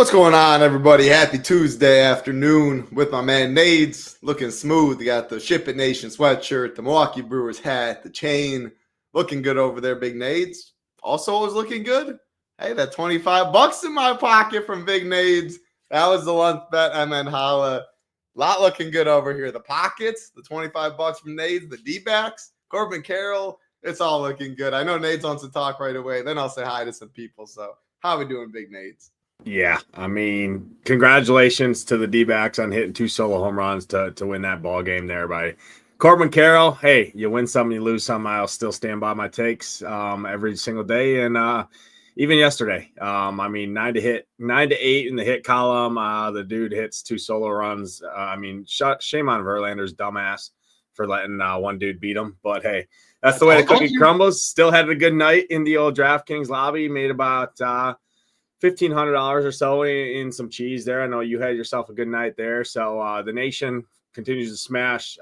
What's going on, everybody? Happy Tuesday afternoon with my man Nades. Looking smooth. You got the SHIPIT Nation sweatshirt, the Milwaukee Brewers hat, the chain. Looking good over there, Big Nades. Also was looking good. Hey, that $25 in my pocket from Big Nades. That was the lunch bet. MN Holla. Lot looking good over here. The pockets, the $25 from Nades, the D-backs, Corbin Carroll. It's all looking good. I know Nades wants to talk right away. Then I'll say hi to some people. So how we doing, Big Nades? Yeah, I mean, congratulations to the D-backs on hitting 2 solo home runs to win that ball game there by Corbin Carroll. Hey, you win some, you lose some. I'll still stand by my takes every single day, and even yesterday. I mean, 9 to 8 in the hit column. The dude hits 2 solo runs. I mean, shame on Verlander's dumbass for letting one dude beat him. But hey, that's the way the cookie crumbles. Still had a good night in the old DraftKings lobby. Made about $1,500 or so in some cheese there. I know you had yourself a good night there. So the nation continues to smash.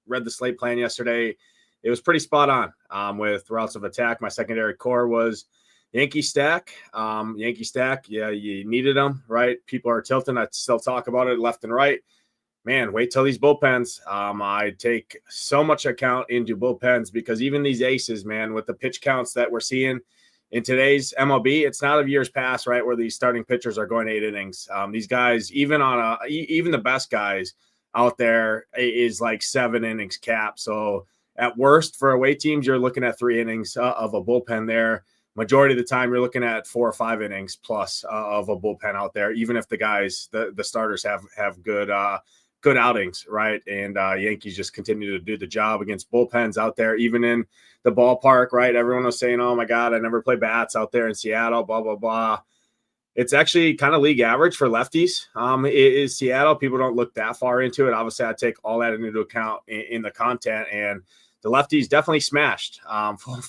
Read the slate plan yesterday. It was pretty spot on with routes of attack. My secondary core was Yankee stack. Yeah, you needed them, right? People are tilting. I still talk about it left and right. Man, wait till these bullpens. I take so much account into bullpens because even these aces, man, with the pitch counts that we're seeing in today's MLB, it's not of years past, right, where these starting pitchers are going 8 innings. These guys, even the best guys out there, is like 7 innings cap. So at worst for away teams, you're looking at 3 innings of a bullpen there. Majority of the time, you're looking at 4 or 5 innings plus of a bullpen out there, even if the guys, the starters have good outings, right? And Yankees just continue to do the job against bullpens out there, even in the ballpark, right? Everyone was saying, oh my God, I never play bats out there in Seattle, blah, blah, blah. It's actually kind of league average for lefties. It is Seattle. People don't look that far into it. Obviously, I take all that into account in the content, and the lefties definitely smashed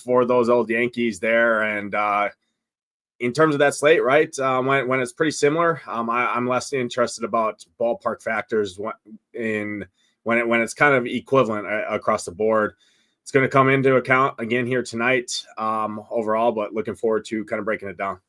for those old Yankees there. And in terms of that slate, right, when it's pretty similar, I'm less interested about ballpark factors when it's kind of equivalent across the board. It's going to come into account again here tonight overall, but looking forward to kind of breaking it down.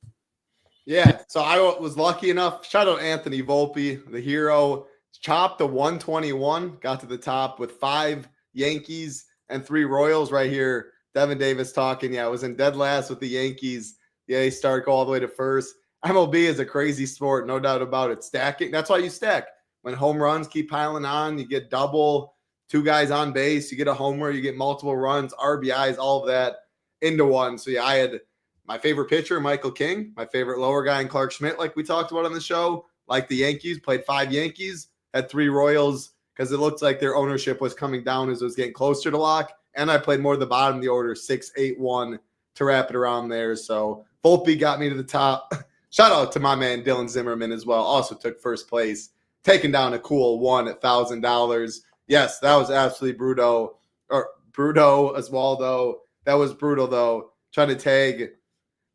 Yeah, so I was lucky enough. Shout out Anthony Volpe, the hero. Chopped the 121, got to the top with 5 Yankees and 3 Royals right here. Devin Davis talking. Yeah, I was in dead last with the Yankees. Yeah, they start go all the way to first. MLB is a crazy sport, no doubt about it. Stacking. That's why you stack. When home runs keep piling on, you get double, 2 guys on base, you get a homer, you get multiple runs, RBIs, all of that into one. So yeah, I had my favorite pitcher, Michael King, my favorite lower guy, and Clark Schmidt, like we talked about on the show. Like the Yankees, played 5 Yankees, had 3 Royals because it looked like their ownership was coming down as it was getting closer to lock. And I played more of the bottom of the order, 6, 8, 1 to wrap it around there. So Volpe got me to the top. Shout out to my man Dylan Zimmerman as well. Also took first place, taking down a cool one at $1,000. Yes, that was absolutely brutal as well, though. That was brutal, though. Trying to tag.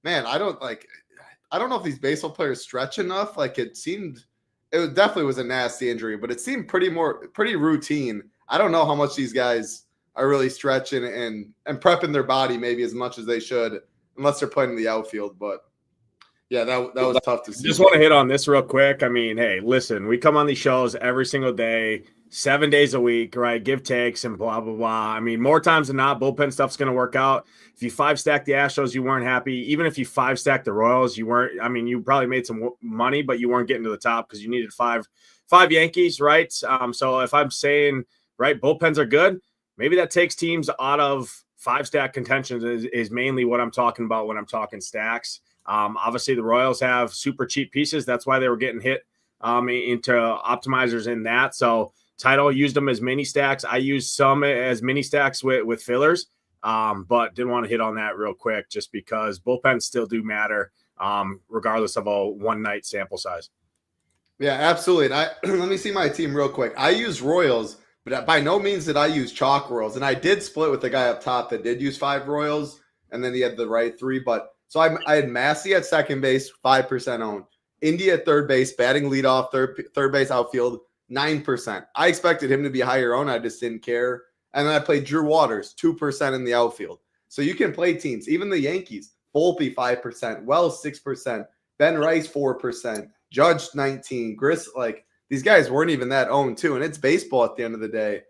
Man, I don't know if these baseball players stretch enough. Like it definitely was a nasty injury, but it seemed pretty routine. I don't know how much these guys are really stretching and prepping their body maybe as much as they should, unless they're playing in the outfield. But yeah, that was tough to see. Just want to hit on this real quick. I mean, hey, listen, we come on these shows every single day, 7 days a week, right? Give takes and blah, blah, blah. I mean, more times than not, bullpen stuff's going to work out. If you 5-stack the Astros, you weren't happy. Even if you 5-stack the Royals, you weren't. I mean, you probably made some money, but you weren't getting to the top because you needed five Yankees, right? So if I'm saying, right, bullpens are good, maybe that takes teams out of 5-stack contention is mainly what I'm talking about when I'm talking stacks. Obviously, the Royals have super cheap pieces. That's why they were getting hit into optimizers in that. So Title used them as mini stacks. I used some as mini stacks with fillers, but didn't want to hit on that real quick just because bullpens still do matter regardless of a one-night sample size. Yeah, absolutely. And let me see my team real quick. I use Royals, but by no means did I use chalk Royals. And I did split with the guy up top that did use 5 Royals, and then he had the right 3. But so I had Massey at second base, 5% owned. India at third base, batting leadoff, third base outfield, 9%. I expected him to be higher owned. I just didn't care. And then I played Drew Waters, 2% in the outfield. So you can play teams, even the Yankees, Volpe 5%, Wells 6%, Ben Rice 4%, Judge 19, Gris, like these guys weren't even that owned too. And it's baseball at the end of the day.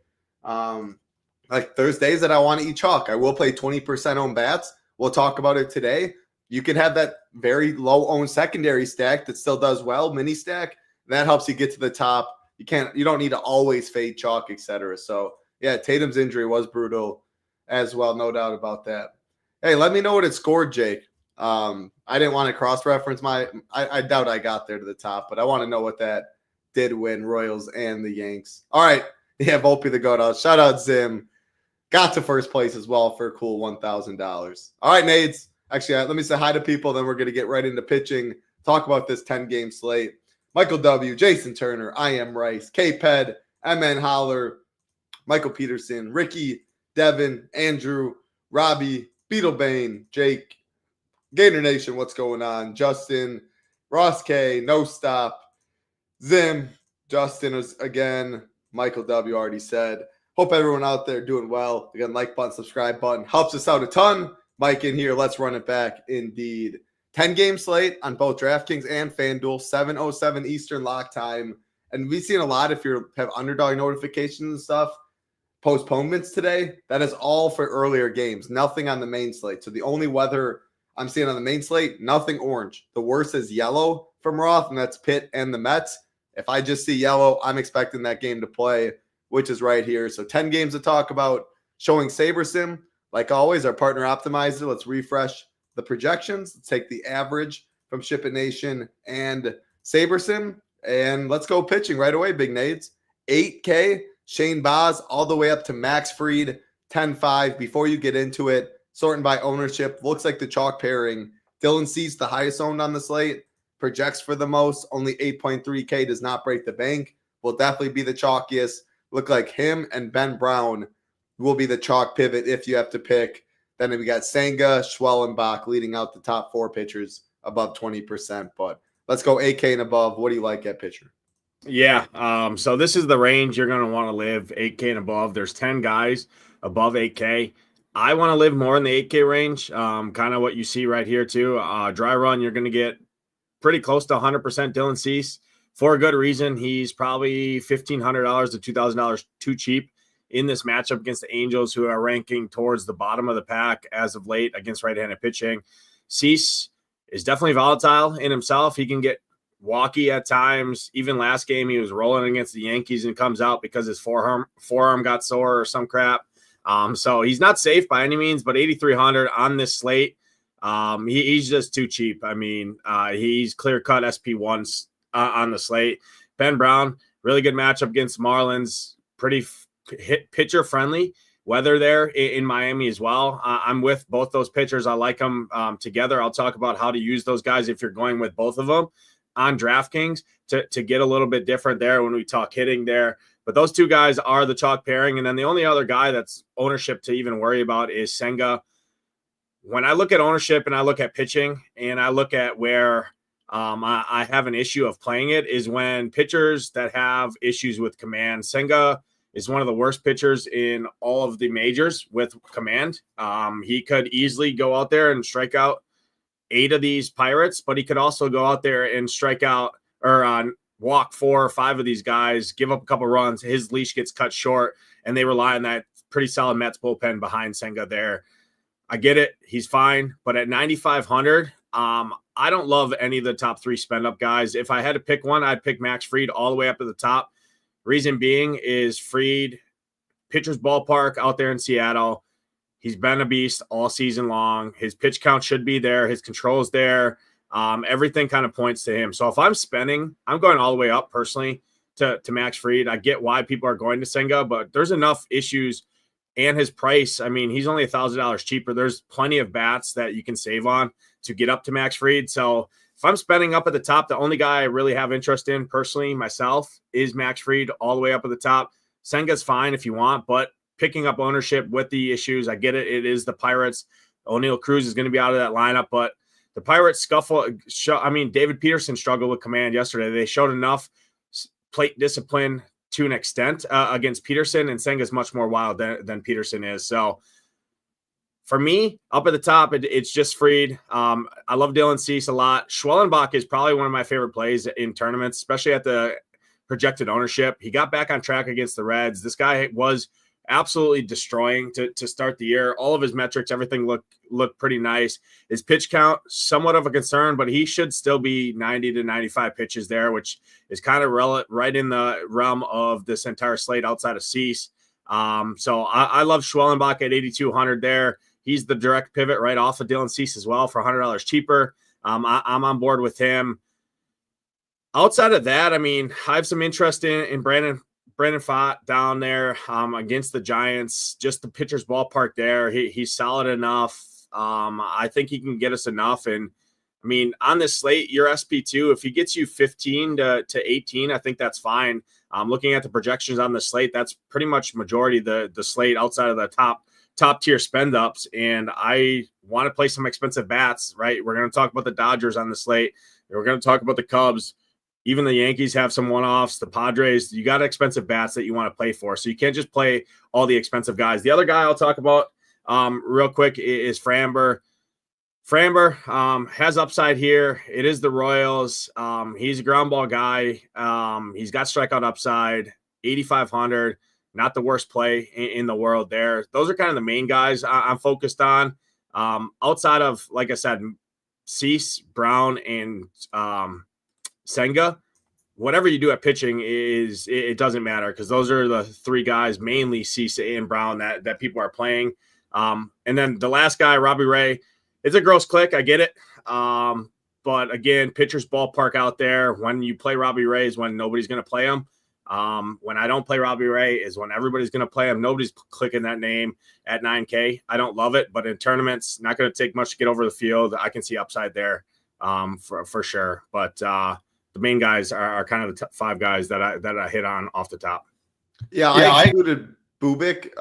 Like there's days that I want to eat chalk. I will play 20% owned bats. We'll talk about it today. You can have that very low owned secondary stack that still does well, mini stack. That helps you get to the top. You don't need to always fade chalk, etc. So yeah, Tatum's injury was brutal as well, no doubt about that. Hey, let me know what it scored, Jake. I didn't want to cross-reference I doubt I got there to the top, but I want to know what that did win, Royals and the Yanks. All right. Yeah, Volpe the goat out. Shout out Zim. Got to first place as well for a cool $1,000. All right, Nades. Actually, let me say hi to people, then we're going to get right into pitching, talk about this 10-game slate. Michael W., Jason Turner, I Am Rice, K-Ped, MN Holler, Michael Peterson, Ricky, Devin, Andrew, Robbie, Beetlebane, Jake, Gator Nation, what's going on? Justin, Ross K, No Stop, Zim, Justin is again, Michael W. already said. Hope everyone out there doing well. Again, like button, subscribe button helps us out a ton. Mike in here. Let's run it back. Indeed. 10-game slate on both DraftKings and FanDuel, 7:07 Eastern lock time. And we've seen a lot if you have underdog notifications and stuff, postponements today. That is all for earlier games. Nothing on the main slate. So the only weather I'm seeing on the main slate, nothing orange. The worst is yellow from Roth, and that's Pitt and the Mets. If I just see yellow, I'm expecting that game to play, which is right here. So 10 games to talk about, showing SaberSim. Like always, our partner optimizer. Let's refresh the projections. Let's take the average from SHIPIT Nation and SaberSim. And let's go pitching right away, Big Nades. 8K, Shane Baz, all the way up to Max Fried, 10-5. Before you get into it, sorting by ownership, looks like the chalk pairing. Dylan Cease, the highest owned on the slate, projects for the most. Only 8.3K, does not break the bank. Will definitely be the chalkiest. Look like him and Ben Brown will be the chalk pivot if you have to pick. Then we got Senga, Schwellenbach leading out the top 4 pitchers above 20%. But let's go 8K and above. What do you like at pitcher? Yeah. So this is the range you're going to want to live, 8K and above. There's 10 guys above 8K. I want to live more in the 8K range. Kind of what you see right here too. Dry run, you're going to get pretty close to 100% Dylan Cease for a good reason. He's probably $1,500 to $2,000 too cheap in this matchup against the Angels, who are ranking towards the bottom of the pack as of late against right-handed pitching. Cease is definitely volatile in himself. He can get walky at times. Even last game, he was rolling against the Yankees and comes out because his forearm got sore or some crap. So he's not safe by any means, but 8,300 on this slate. He's just too cheap. I mean, he's clear-cut SP1s on the slate. Ben Brown, really good matchup against Marlins. Pretty pitcher-friendly weather there in Miami as well. I'm with both those pitchers. I like them together. I'll talk about how to use those guys if you're going with both of them on DraftKings to get a little bit different there when we talk hitting there. But those two guys are the chalk pairing. And then the only other guy that's ownership to even worry about is Senga. When I look at ownership and I look at pitching and I look at where I have an issue of playing it is when pitchers that have issues with command. Senga is one of the worst pitchers in all of the majors with command. He could easily go out there and strike out 8 of these Pirates, but he could also go out there and strike out or walk 4 or 5 of these guys, give up a couple runs. His leash gets cut short, and they rely on that pretty solid Mets bullpen behind Senga there. I get it. He's fine. But at 9,500, I don't love any of the top 3 spend-up guys. If I had to pick one, I'd pick Max Fried all the way up to the top. Reason being is Fried, pitcher's ballpark out there in Seattle. He's been a beast all season long. His pitch count should be there. His control's there. Everything kind of points to him. So if I'm spending, I'm going all the way up personally to Max Fried. I get why people are going to Senga, but there's enough issues and his price. I mean, he's only $1,000 cheaper. There's plenty of bats that you can save on to get up to Max Fried. So if I'm spending up at the top, the only guy I really have interest in personally myself is Max Fried all the way up at the top. Senga's fine if you want, but picking up ownership with the issues, I get it. It is the Pirates. O'Neal Cruz is going to be out of that lineup, but the Pirates David Peterson struggled with command yesterday. They showed enough plate discipline to an extent against Peterson, and Senga's much more wild than Peterson is. So For me, up at the top, it's just Fried. I love Dylan Cease a lot. Schwellenbach is probably one of my favorite plays in tournaments, especially at the projected ownership. He got back on track against the Reds. This guy was absolutely destroying to start the year. All of his metrics, everything looked pretty nice. His pitch count, somewhat of a concern, but he should still be 90 to 95 pitches there, which is kind of right in the realm of this entire slate outside of Cease. So I love Schwellenbach at 8,200 there. He's the direct pivot right off of Dylan Cease as well for $100 cheaper. I'm on board with him. Outside of that, I mean, I have some interest in Brandon Pfaadt down there against the Giants. Just the pitcher's ballpark there. He's solid enough. I think he can get us enough. And I mean, on this slate, your SP2, if he gets you 15 to 18, I think that's fine. Looking at the projections on the slate, that's pretty much majority the slate outside of the top tier spend ups. And I want to play some expensive bats, right? We're going to talk about the Dodgers on the slate. We're going to talk about the Cubs. Even the Yankees have some one-offs. The Padres, you got expensive bats that you want to play for. So you can't just play all the expensive guys. The other guy I'll talk about real quick is Framber. Framber has upside here. It is the Royals. He's a ground ball guy. He's got strikeout upside, 8,500. Not the worst play in the world there. Those are kind of the main guys I'm focused on. Outside of, like I said, Cease, Brown, and Senga, whatever you do at pitching it doesn't matter because those are the three guys, mainly Cease and Brown, that people are playing. And then the last guy, Robbie Ray, it's a gross click. I get it. But again, pitcher's ballpark out there. When you play Robbie Ray is when nobody's going to play him. When I don't play Robbie Ray is when everybody's going to play him. Nobody's clicking that name at 9K. I don't love it, but in tournaments, not going to take much to get over the field. I can see upside there for sure. But the main guys are kind of the top five guys that I hit on off the top. Yeah, I included Bubik.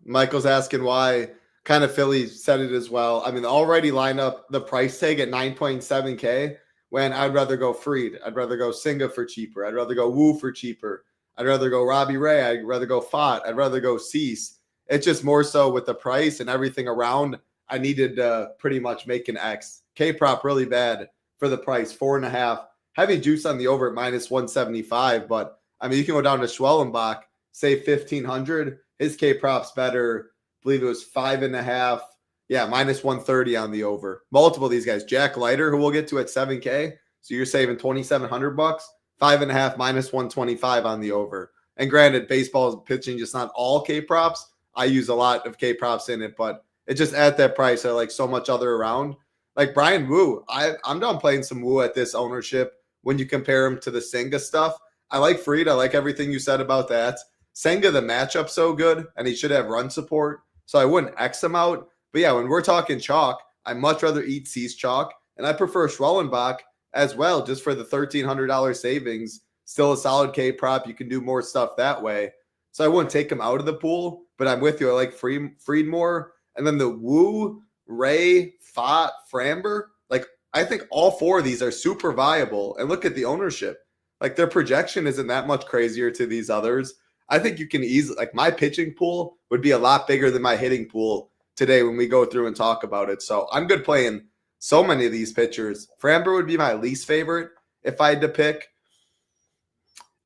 Michael's asking why. Kind of Philly said it as well. I mean, already line up the price tag at 9.7K when I'd rather go Fried. I'd rather go Senga for cheaper. I'd rather go Woo for cheaper. I'd rather go Robbie Ray. I'd rather go Pfaadt. I'd rather go Cease. It's just more so with the price and everything around. I needed to pretty much make an X. K-prop really bad for the price, 4.5. Heavy juice on the over at -175. But, I mean, you can go down to Schwellenbach, say 1,500. His K-prop's better. I believe it was 5.5. Yeah, -130 on the over. Multiple of these guys. Jack Leiter, who we'll get to at 7K. So you're saving $2,700. 5.5 -125 on the over. And granted, baseball is pitching, just not all K props. I use a lot of K props in it, but it just at that price, I like so much other around. Like Brian Wu, I'm done playing some Wu at this ownership when you compare him to the Senga stuff. I like Fried. I like everything you said about that. Senga, the matchup's so good, and he should have run support. So I wouldn't X him out. But yeah, when we're talking chalk, I'd much rather eat Cease chalk. And I prefer Schwellenbach as well, just for the $1,300 savings. Still a solid K prop. You can do more stuff that way. So I wouldn't take him out of the pool, but I'm with you. I like Fried more. And then the Wu, Ray, Pfaadt, Framber, like I think all four of these are super viable. And look at the ownership. Like their projection isn't that much crazier to these others. I think you can easily, like my pitching pool would be a lot bigger than my hitting pool today when we go through and talk about it. So I'm good playing so many of these pitchers. Framber would be my least favorite if I had to pick.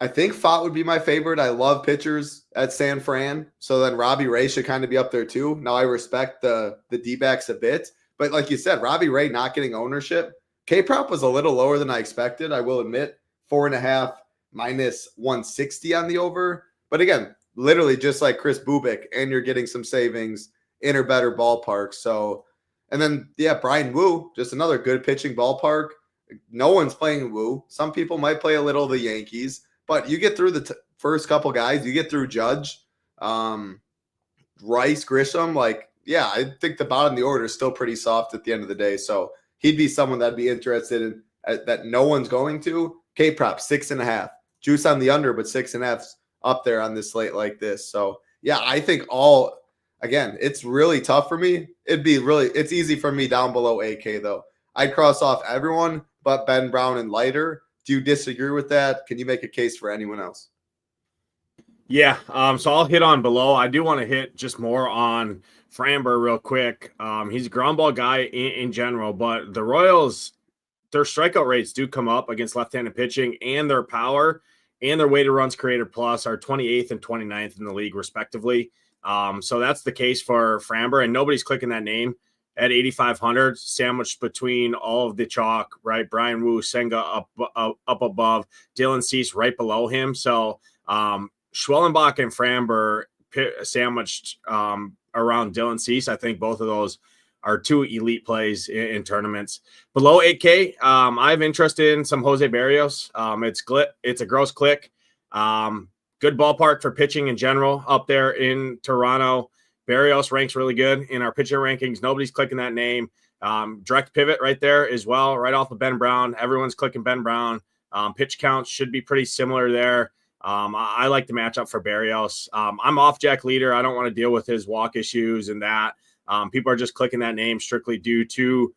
I think Pfaadt would be my favorite. I love pitchers at San Fran. So then Robbie Ray should kind of be up there too. Now I respect the D-backs a bit. But like you said, Robbie Ray not getting ownership. K-prop was a little lower than I expected, I will admit. 4.5 -160 on the over. But again, literally just like Chris Bubik, and you're getting some savings in or better ballpark. So, and then, yeah, Brian Wu, just another good pitching ballpark. No one's playing Wu. Some people might play a little of the Yankees, but you get through the first couple guys. You get through Judge, Rice, Grisham. Like, yeah, I think the bottom of the order is still pretty soft at the end of the day. So he'd be someone that'd be interested in that no one's going to. K-prop, 6.5. Juice on the under, but 6.5's up there on this slate like this. So, yeah, I think again, it's really tough for me. It's easy for me down below 8K, though. I'd cross off everyone but Ben Brown and Leiter. Do you disagree with that? Can you make a case for anyone else? Yeah, so I'll hit on below. I do want to hit just more on Framber real quick. He's a ground ball guy in general, but the Royals, their strikeout rates do come up against left-handed pitching, and their power and their weighted runs created plus are 28th and 29th in the league, respectively. So that's the case for Framber, and nobody's clicking that name at 8,500, sandwiched between all of the chalk, right? Brian Wu, Senga up above, Dylan Cease right below him. So Schwellenbach and Framber sandwiched around Dylan Cease. I think both of those are two elite plays in tournaments. Below 8K, I have interest in some Jose Barrios. It's a gross click. Good ballpark for pitching in general up there in Toronto. Barrios ranks really good in our pitcher rankings. Nobody's clicking that name. Direct pivot right there as well, right off of Ben Brown. Everyone's clicking Ben Brown. Pitch counts should be pretty similar there. I like the matchup for Barrios. I'm off Jack Leader. I don't want to deal with his walk issues and that. People are just clicking that name strictly due to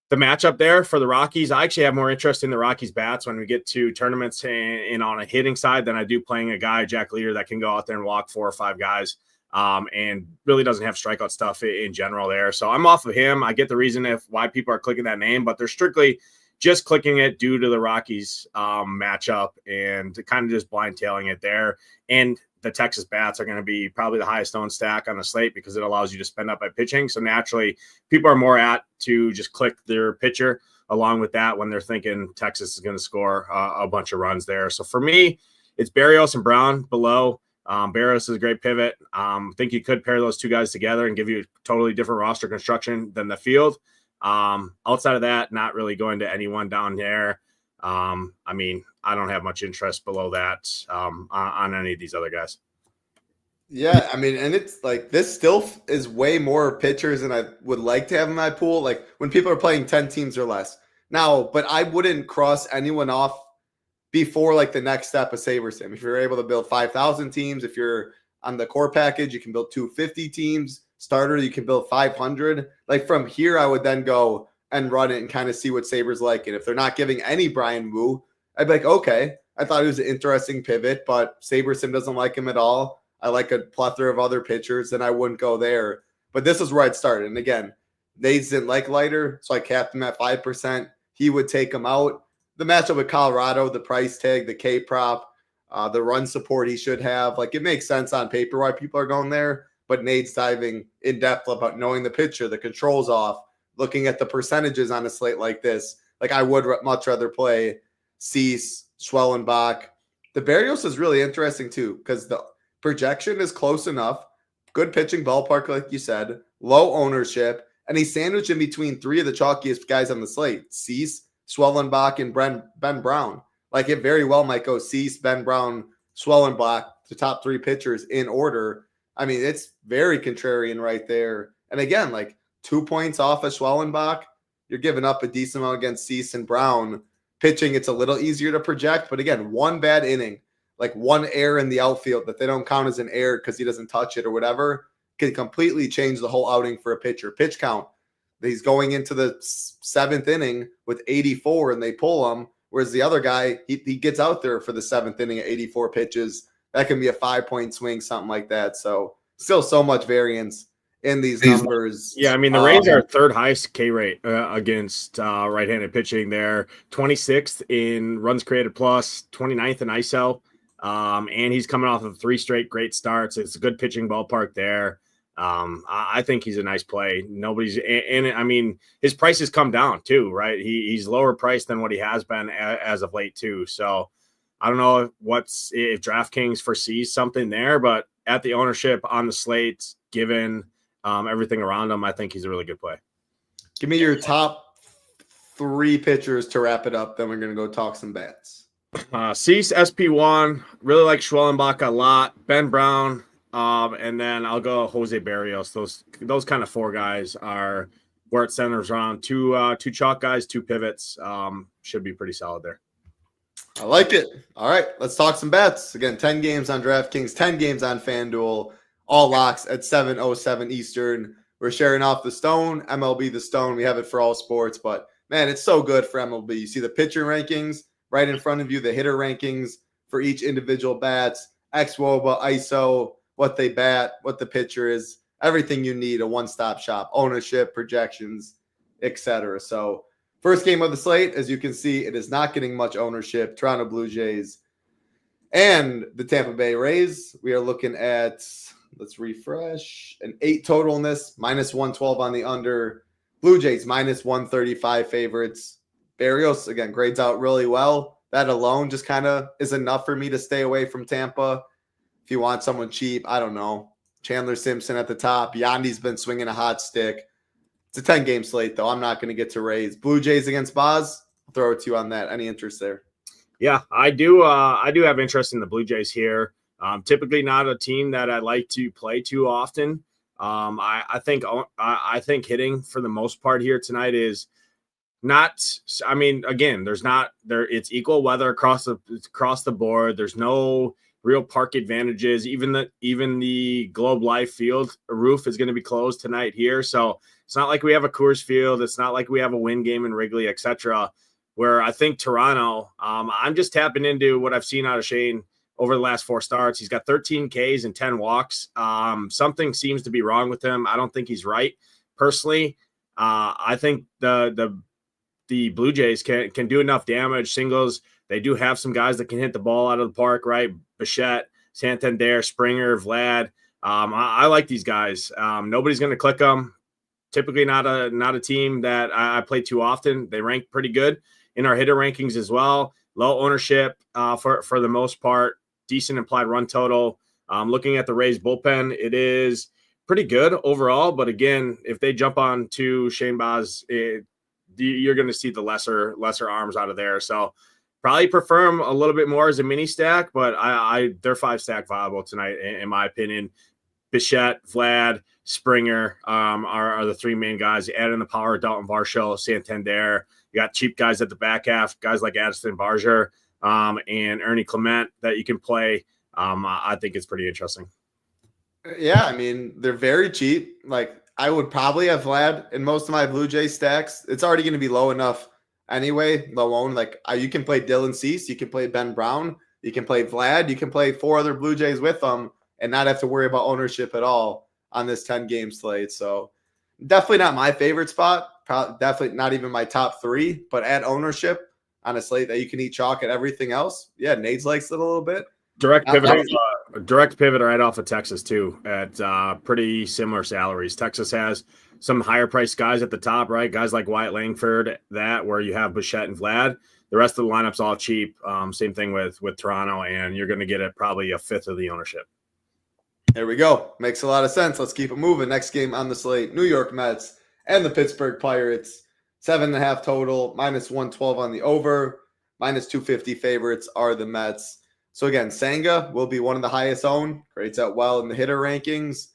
the matchup there for the Rockies. I actually have more interest in the Rockies bats when we get to tournaments and on a hitting side than I do playing a guy, Jack Leader, that can go out there and walk 4 or 5 guys and really doesn't have strikeout stuff in general there. So I'm off of him. I get the reason why people are clicking that name, but they're strictly just clicking it due to the Rockies matchup and kind of just blind tailing it there. And the Texas bats are going to be probably the highest owned stack on the slate because it allows you to spend up by pitching. So naturally, people are more apt to just click their pitcher along with that when they're thinking Texas is going to score a bunch of runs there. So for me, it's Barrios and Brown below. Barrios is a great pivot. I think you could pair those two guys together and give you a totally different roster construction than the field. Outside of that, not really going to anyone down there. I mean, I don't have much interest below that on any of these other guys. Yeah, I mean, and it's like this still is way more pitchers than I would like to have in my pool. Like when people are playing 10 teams or less now, but I wouldn't cross anyone off before like the next step of SaberSim. If you're able to build 5,000 teams, if you're on the core package, you can build 250 teams. Starter, you can build 500. Like from here, I would then go and run it and kind of see what Sabres like. And if they're not giving any Brian Wu, I'd be like, okay, I thought it was an interesting pivot, but SaberSim doesn't like him at all. I like a plethora of other pitchers, and I wouldn't go there. But this is where I'd start. And again, Nades didn't like Leiter, so I capped him at 5%. He would take him out. The matchup with Colorado, the price tag, the K prop, the run support he should have. Like it makes sense on paper why people are going there. But Nate's diving in depth about knowing the pitcher, the controls off, looking at the percentages on a slate like this. Like I would much rather play Cease, Schwellenbach. The Barrios is really interesting too because the projection is close enough. Good pitching ballpark, like you said, low ownership, and he's sandwiched in between 3 of the chalkiest guys on the slate: Cease, Schwellenbach, and Ben Brown. Like it very well might go Cease, Ben Brown, Schwellenbach, the top 3 pitchers in order. I mean, it's very contrarian right there. And again, like 2 points off of Schwellenbach, you're giving up a decent amount against Cease and Brown. Pitching, it's a little easier to project. But again, one bad inning, like one error in the outfield that they don't count as an error because he doesn't touch it or whatever, can completely change the whole outing for a pitcher. Pitch count, he's going into the 7th inning with 84 and they pull him, whereas the other guy, he gets out there for the 7th inning at 84 pitches. That can be a 5-point swing, something like that. So still so much variance in these numbers. Yeah, I mean, the Rays are 3rd highest K rate against right-handed pitching there, 26th in runs created plus, 29th in ISO, and he's coming off of 3 straight great starts. It's a good pitching ballpark there. I think he's a nice play. And I mean, his price has come down too, right? He's lower priced than what he has been as of late too. So I don't know if DraftKings foresees something there, but at the ownership on the slate, given everything around him, I think he's a really good play. Give me your top 3 pitchers to wrap it up. Then we're going to go talk some bats. Cease, SP1, really like Schwellenbach a lot. Ben Brown, and then I'll go Jose Barrios. Those kind of 4 guys are where it centers around. 2 chalk guys, 2 pivots. Should be pretty solid there. I like it. All right, let's talk some bets. Again, 10 games on DraftKings, 10 games on FanDuel, all locks at 7:07 Eastern. We're sharing off the Stone, MLB The Stone. We have it for all sports, but man, it's so good for MLB. You see the pitcher rankings right in front of you, the hitter rankings for each individual bats. xWOBA, ISO, what they bat, what the pitcher is, everything you need, a one-stop shop, ownership, projections, etc. So first game of the slate, as you can see, it is not getting much ownership. Toronto Blue Jays and the Tampa Bay Rays. We are looking at, let's refresh, an 8 total in this, minus 112 on the under. Blue Jays minus 135 favorites. Barrios, again, grades out really well. That alone just kind of is enough for me to stay away from Tampa. If you want someone cheap, I don't know. Chandler Simpson at the top. Yandy's been swinging a hot stick. It's a 10-game slate, though. I'm not going to get to Rays. Blue Jays against Boz. I'll throw it to you on that. Any interest there? Yeah, I do. I do have interest in the Blue Jays here. Typically not a team that I like to play too often. I think hitting for the most part here tonight is not. I mean, again, there's not there. It's equal weather across the board. There's no real park advantages. Even the Globe Life Field roof is going to be closed tonight here, so it's not like we have a Coors Field. It's not like we have a win game in Wrigley, etc. Where I think Toronto, I'm just tapping into what I've seen out of Shane over the last 4 starts. He's got 13 Ks and 10 walks. Something seems to be wrong with him. I don't think he's right. Personally, I think the Blue Jays can do enough damage. Singles, they do have some guys that can hit the ball out of the park, right? Bichette, Santander, Springer, Vlad. I like these guys. Nobody's going to click them. Typically not a team that I play too often. They rank pretty good in our hitter rankings as well. Low ownership for the most part. Decent implied run total. Looking at the Rays bullpen, it is pretty good overall. But again, if they jump on to Shane Baz, you're going to see the lesser arms out of there. So probably prefer them a little bit more as a mini stack, but they're 5-stack viable tonight in my opinion. Bichette, Vlad, Springer are the 3 main guys. You add in the power of Dalton Varsho, Santander. You got cheap guys at the back half, guys like Addison Barger and Ernie Clement that you can play. I think it's pretty interesting. Yeah, I mean, they're very cheap. Like, I would probably have Vlad in most of my Blue Jay stacks. It's already going to be low enough anyway, low owned. Like, you can play Dylan Cease, you can play Ben Brown, you can play Vlad, you can play 4 other Blue Jays with them and not have to worry about ownership at all on this 10-game slate. So definitely not my favorite spot. Probably definitely not even my top 3, but at ownership on a slate that you can eat chalk at everything else. Yeah, Nades likes it a little bit. Direct pivot right off of Texas too at pretty similar salaries. Texas has some higher priced guys at the top, right? Guys like Wyatt Langford, that where you have Bichette and Vlad. The rest of the lineup's all cheap. Same thing with Toronto, and you're going to get probably a 5th of the ownership. There we go. Makes a lot of sense. Let's keep it moving. Next game on the slate, New York Mets and the Pittsburgh Pirates. 7.5 total, minus 112 on the over, minus 250 favorites are the Mets. So again, Senga will be one of the highest owned, grades out well in the hitter rankings.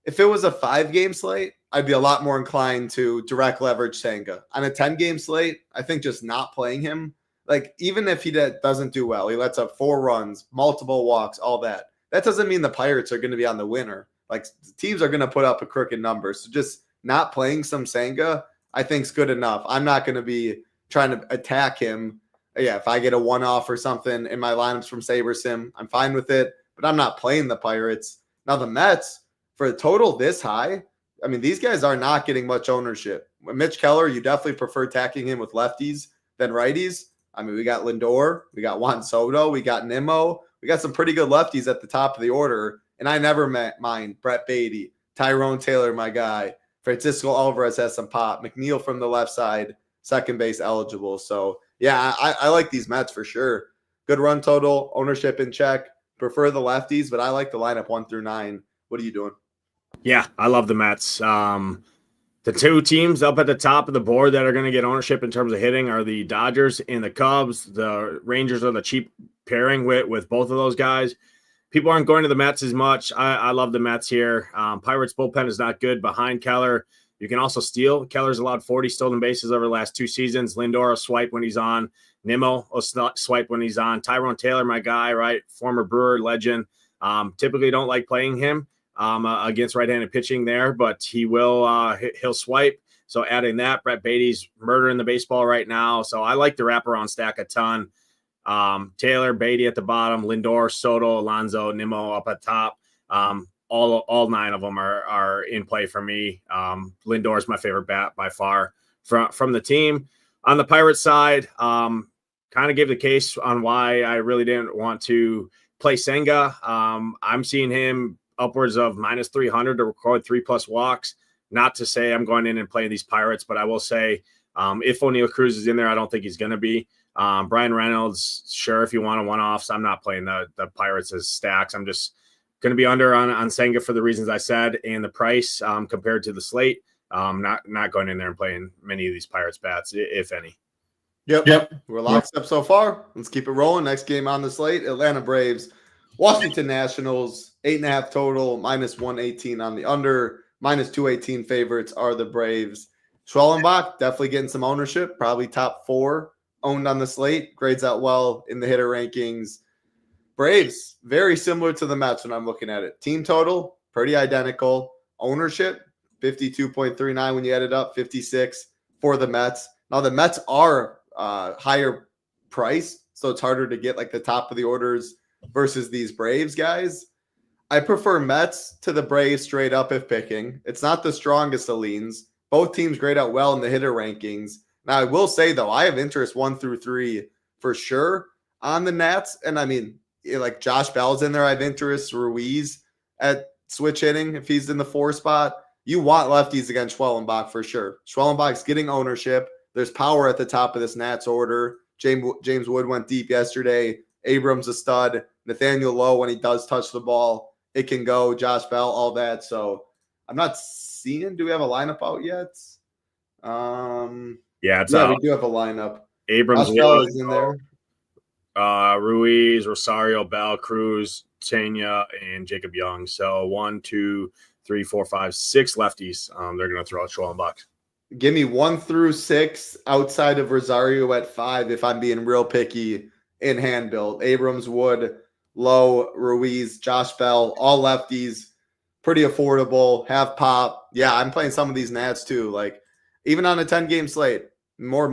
If it was a 5-game slate, I'd be a lot more inclined to direct leverage Senga. On a 10-game slate, I think just not playing him, like even if he doesn't do well, he lets up 4 runs, multiple walks, all that. That doesn't mean the Pirates are going to be on the winner. Like, teams are going to put up a crooked number. So just not playing some Senga, I think is good enough. I'm not going to be trying to attack him. Yeah, if I get a one-off or something in my lineups from SaberSim, I'm fine with it. But I'm not playing the Pirates. Now the Mets, for a total this high, I mean, these guys are not getting much ownership. Mitch Keller, you definitely prefer attacking him with lefties than righties. I mean, we got Lindor, we got Juan Soto, we got Nimmo. We got some pretty good lefties at the top of the order, and I never mind Brett Beatty, Tyrone Taylor, my guy. Francisco Alvarez has some pop. McNeil from the left side, second base eligible. So, yeah, I like these Mets for sure. Good run total, ownership in check. Prefer the lefties, but I like the lineup 1 through 9. What are you doing? Yeah, I love the Mets. The 2 teams up at the top of the board that are going to get ownership in terms of hitting are the Dodgers and the Cubs. The Rangers are the cheap pairing with both of those guys. People aren't going to the Mets as much. I love the Mets here. Pirates bullpen is not good behind Keller. You can also steal. Keller's allowed 40 stolen bases over the last 2 seasons. Lindor will swipe when he's on. Nimmo will swipe when he's on. Tyrone Taylor, my guy, right? Former Brewer legend. Typically don't like playing him against right-handed pitching there, but he'll swipe. So adding that, Brett Beatty's murdering the baseball right now. So I like the wraparound stack a ton. Taylor, Beatty at the bottom, Lindor, Soto, Alonso, Nimmo up at top. All 9 of them are in play for me. Lindor is my favorite bat by far from the team. On the Pirates side, kind of gave the case on why I really didn't want to play Senga. I'm seeing him upwards of minus 300 to record 3+ walks. Not to say I'm going in and playing these Pirates, but I will say if O'Neal Cruz is in there, I don't think he's going to be. Brian Reynolds, sure, if you want a one-offs, I'm not playing the Pirates as stacks. I'm just going to be under on Senga for the reasons I said and the price compared to the slate. Not going in there and playing many of these Pirates bats, if any. Yep. We're locked up so far. Let's keep it rolling. Next game on the slate, Atlanta Braves, Washington Nationals, 8.5 total, minus 118 on the under, minus 218 favorites are the Braves. Schwellenbach definitely getting some ownership, probably top 4 owned on the slate, grades out well in the hitter rankings. Braves, very similar to the Mets when I'm looking at it. Team total, pretty identical. Ownership, 52.39 when you add it up, 56 for the Mets. Now the Mets are higher price, so it's harder to get like the top of the orders versus these Braves guys. I prefer Mets to the Braves straight up if picking. It's not the strongest of leans. Both teams grade out well in the hitter rankings. Now, I will say, though, I have interest 1 through 3 for sure on the Nats. And I mean, like Josh Bell's in there. I have interest. Ruiz at switch hitting if he's in the 4 spot. You want lefties against Schwellenbach for sure. Schwellenbach's getting ownership. There's power at the top of this Nats order. James Wood went deep yesterday. Abrams a stud. Nathaniel Lowe, when he does touch the ball, it can go. Josh Bell, all that. So I'm not seeing. Do we have a lineup out yet? Yeah, it's out. We do have a lineup. Abrams is in there. Ruiz, Rosario, Bell, Cruz, Tena, and Jacob Young. So 1, 2, 3, 4, 5, 6 lefties. They're going to throw out Schwellenbach. Give me 1 through 6 outside of Rosario at 5 if I'm being real picky in hand build. Abrams, Wood, Lowe, Ruiz, Josh Bell, all lefties. Pretty affordable. Have pop. Yeah, I'm playing some of these Nats too. Like even on a 10-game slate, more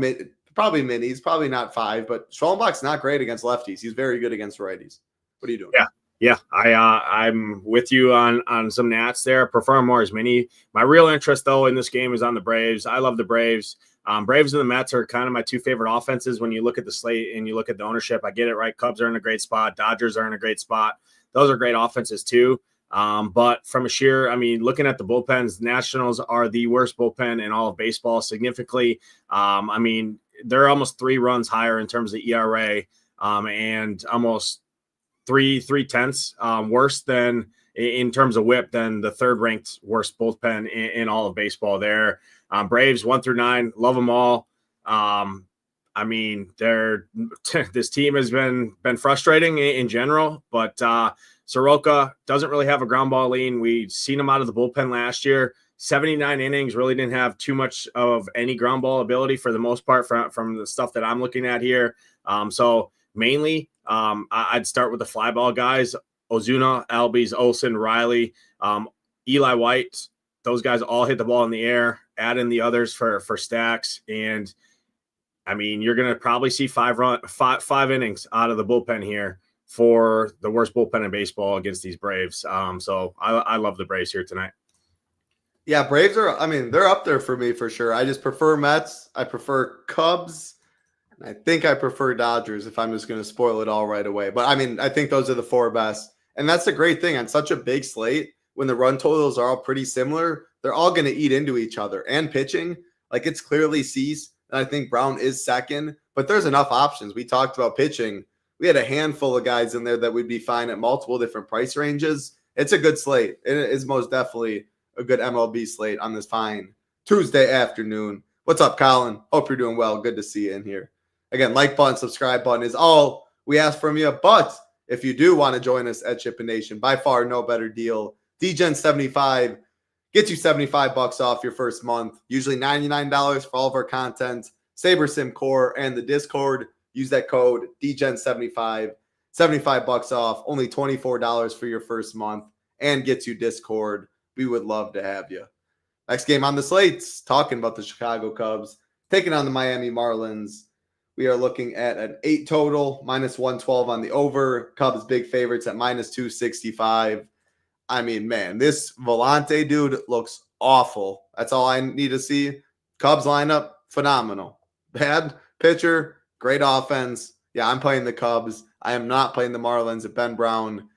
probably minis, probably not 5, but Schwellenbach's not great against lefties. He's very good against righties. What are you doing? Yeah. I'm with you on some Nats there. Prefer more as many. My real interest though in this game is on the Braves. I love the Braves. Braves and the Mets are kind of my 2 favorite offenses when you look at the slate and you look at the ownership. I get it right. Cubs are in a great spot. Dodgers are in a great spot. Those are great offenses too. But from a sheer, I mean, looking at the bullpens, Nationals are the worst bullpen in all of baseball significantly. I mean, they're almost 3 runs higher in terms of ERA, and almost 3/10 worse than in terms of WHIP than the 3rd ranked worst bullpen in all of baseball there. Braves 1 through 9, love them all. I mean, this team has been frustrating in general, but Soroka doesn't really have a ground ball lean. We've seen him out of the bullpen last year. 79 innings, really didn't have too much of any ground ball ability for the most part from the stuff that I'm looking at here. So mainly I'd start with the fly ball guys, Ozuna, Albies, Olsen, Riley, Eli White. Those guys all hit the ball in the air. Add in the others for stacks. And I mean, you're going to probably see 5 innings out of the bullpen here for the worst bullpen in baseball against these Braves. So I love the Braves here tonight. Yeah, Braves are, I mean, they're up there for me for sure. I just prefer Mets. I prefer Cubs. And I think I prefer Dodgers if I'm just going to spoil it all right away. But I mean, I think those are the 4 best. And that's the great thing on such a big slate. When the run totals are all pretty similar, they're all going to eat into each other. And pitching, like it's clearly Cease. And I think Brown is second. But there's enough options. We talked about pitching. We had a handful of guys in there that would be fine at multiple different price ranges. It's a good slate. It is most definitely a good MLB slate on this fine Tuesday afternoon. What's up, Colin? Hope you're doing well. Good to see you in here. Again, like button, subscribe button is all we ask from you. But if you do want to join us at SHIPIT Nation, by far no better deal. DGen75 gets you $75 off your first month. Usually $99 for all of our content. SaberSim Core and the Discord. Use that code DGen75. $75 off. Only $24 for your first month and gets you Discord. We would love to have you. Next game on the slates, talking about the Chicago Cubs, taking on the Miami Marlins. We are looking at an 8 total, minus 112 on the over. Cubs big favorites at minus 265. I mean, man, this Volante dude looks awful. That's all I need to see. Cubs lineup, phenomenal. Bad pitcher, great offense. Yeah, I'm playing the Cubs. I am not playing the Marlins. If Ben Brown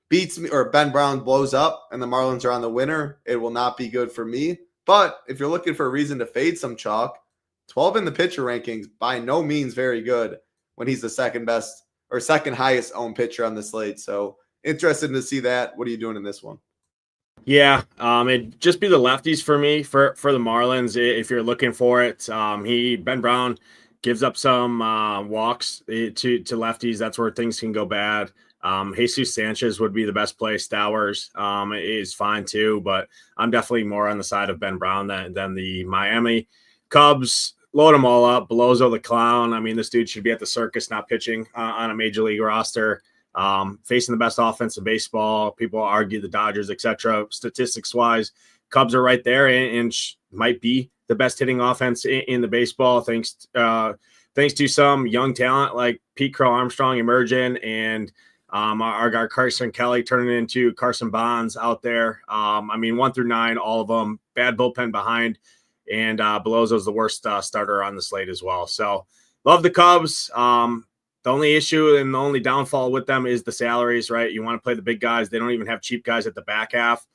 beats me or Ben Brown blows up and the Marlins are on the winner, it will not be good for me. But if you're looking for a reason to fade some chalk, 12 in the pitcher rankings, by no means very good when he's the second best or second highest owned pitcher on the slate. So interested to see that. What are you doing in this one? Yeah, it'd just be the lefties for me for the Marlins if you're looking for it. Ben Brown gives up some walks to lefties. That's where things can go bad. Jesus Sanchez would be the best play. Stowers is fine too, but I'm definitely more on the side of Ben Brown than the Miami Cubs. Load them all up. Belozo the clown. I mean, this dude should be at the circus, not pitching on a major league roster. Facing the best offense in baseball. People argue the Dodgers, etc. Statistics wise, Cubs are right there and might be the best hitting offense in the baseball. Thanks to some young talent like Pete Crow Armstrong emerging and our guy Carson Kelly turning into Carson Bonds out there. I mean, 1 through 9, all of them. Bad bullpen behind, and Belozo's the worst starter on the slate as well. So love the Cubs. The only issue and the only downfall with them is the salaries, right? You want to play the big guys. They don't even have cheap guys at the back half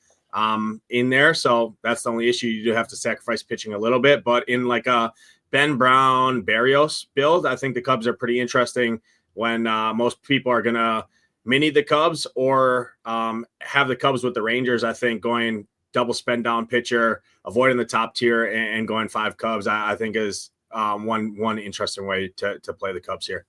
in there. So that's the only issue. You do have to sacrifice pitching a little bit. But in like a Ben Brown, Barrios build, I think the Cubs are pretty interesting when most people are going to mini the Cubs or have the Cubs with the Rangers. I think going double spend down pitcher, avoiding the top tier and going 5 Cubs, I think is one interesting way to play the Cubs here.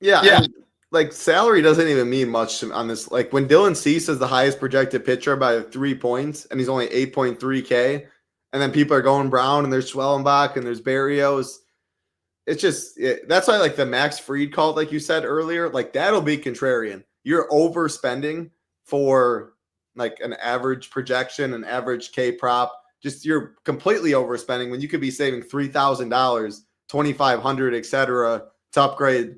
Yeah. And, like, salary doesn't even mean much on this. Like, when Dylan Cease is the highest projected pitcher by 3 points and he's only 8.3K, and then people are going Brown and there's Schwellenbach and there's Barrios. It's just that's why, like, the Max Fried call, like you said earlier, like, that'll be contrarian. You're overspending for like an average projection, an average K prop. Just you're completely overspending when you could be saving $3,000, $2,500, etc. to upgrade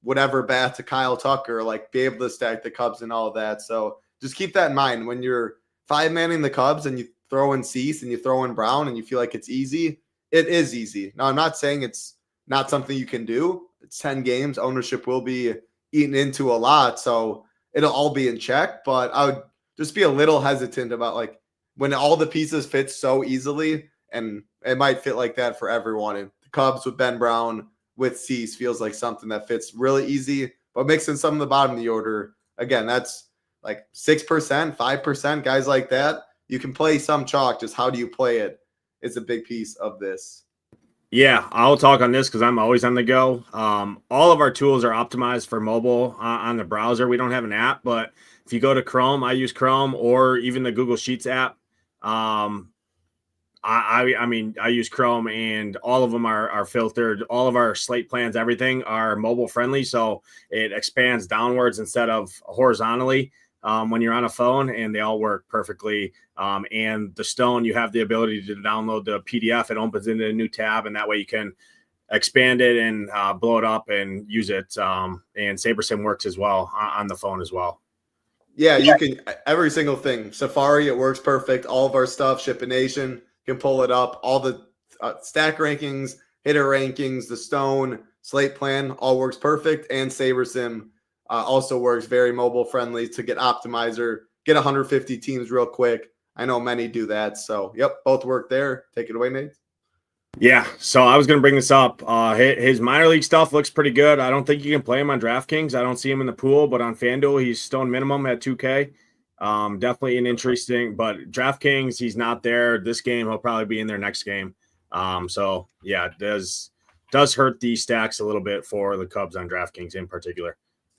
whatever bat to Kyle Tucker, like be able to stack the Cubs and all of that. So just keep that in mind when you're 5-manning the Cubs and you throw in Cease and you throw in Brown and you feel like it's easy. It is easy. Now, I'm not saying it's not something you can do. It's 10 games. Ownership will be eaten into a lot. So it'll all be in check, but I would just be a little hesitant about like when all the pieces fit so easily, and it might fit like that for everyone. And the Cubs with Ben Brown, with Cease feels like something that fits really easy, but mixing some of the bottom of the order, again, that's like 6%, 5%, guys like that. You can play some chalk. Just how do you play it is a big piece of this. Yeah, I'll talk on this because I'm always on the go. All of our tools are optimized for mobile on the browser. We don't have an app, but if you go to Chrome, I use Chrome or even the Google Sheets app. I mean, I use Chrome and all of them are filtered. All of our slate plans, everything are mobile friendly. So it expands downwards instead of horizontally when you're on a phone, and they all work perfectly. And the Stone, you have the ability to download the PDF. It opens into a new tab, and that way you can expand it and blow it up and use it. And SaberSim works as well on the phone as well. Yeah, you can every single thing. Safari, it works perfect. All of our stuff, SHIPIT Nation can pull it up. All the stack rankings, hitter rankings, the Stone, slate plan, all works perfect. And SaberSim also works very mobile friendly to get optimizer, get 150 teams real quick. I know many do that. So, yep, both work there. Take it away, Nate. Yeah, so I was going to bring this up. His minor league stuff looks pretty good. I don't think you can play him on DraftKings. I don't see him in the pool, but on FanDuel, he's Stone minimum at 2K. Definitely an interesting, but DraftKings, he's not there this game. He'll probably be in there next game. So yeah, it does hurt the stacks a little bit for the Cubs on DraftKings in particular.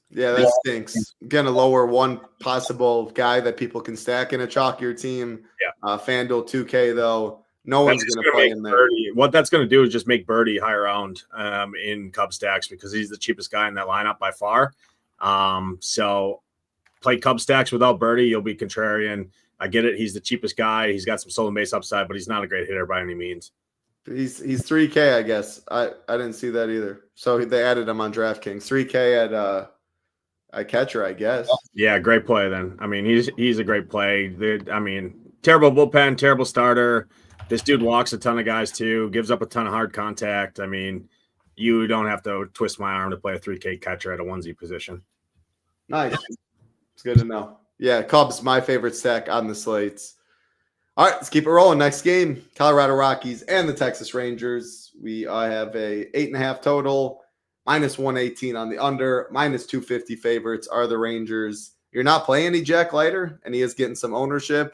Yeah, that stinks. Going to lower one possible guy that people can stack in a chalkier team. Yeah. FanDuel 2K though. No one's going to play in there. Birdie. What that's going to do is just make Birdie higher owned in Cub stacks because he's the cheapest guy in that lineup by far. So play Cub stacks without Birdie, you'll be contrarian. I get it. He's the cheapest guy. He's got some stolen base upside, but he's not a great hitter by any means. He's 3K, I guess. I didn't see that either. So they added him on DraftKings. 3K at catcher, I guess. Yeah, great play then. I mean, he's a great play. Terrible bullpen, terrible starter. This dude walks a ton of guys too, gives up a ton of hard contact. I mean, you don't have to twist my arm to play a 3K catcher at a onesie position. Nice. It's good to know. Yeah, Cubs, my favorite stack on the slates. All right, let's keep it rolling. Next game, Colorado Rockies and the Texas Rangers. We have a 8.5 total, -118 on the under, -250 favorites are the Rangers. You're not playing any Jack Leiter, and he is getting some ownership.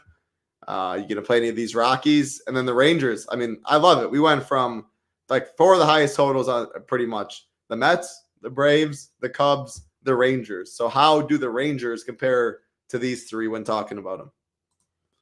You going to play any of these Rockies? And then the Rangers. I mean, I love it. We went from like 4 of the highest totals on pretty much the Mets, the Braves, the Cubs, the Rangers. So how do the Rangers compare to these three when talking about them?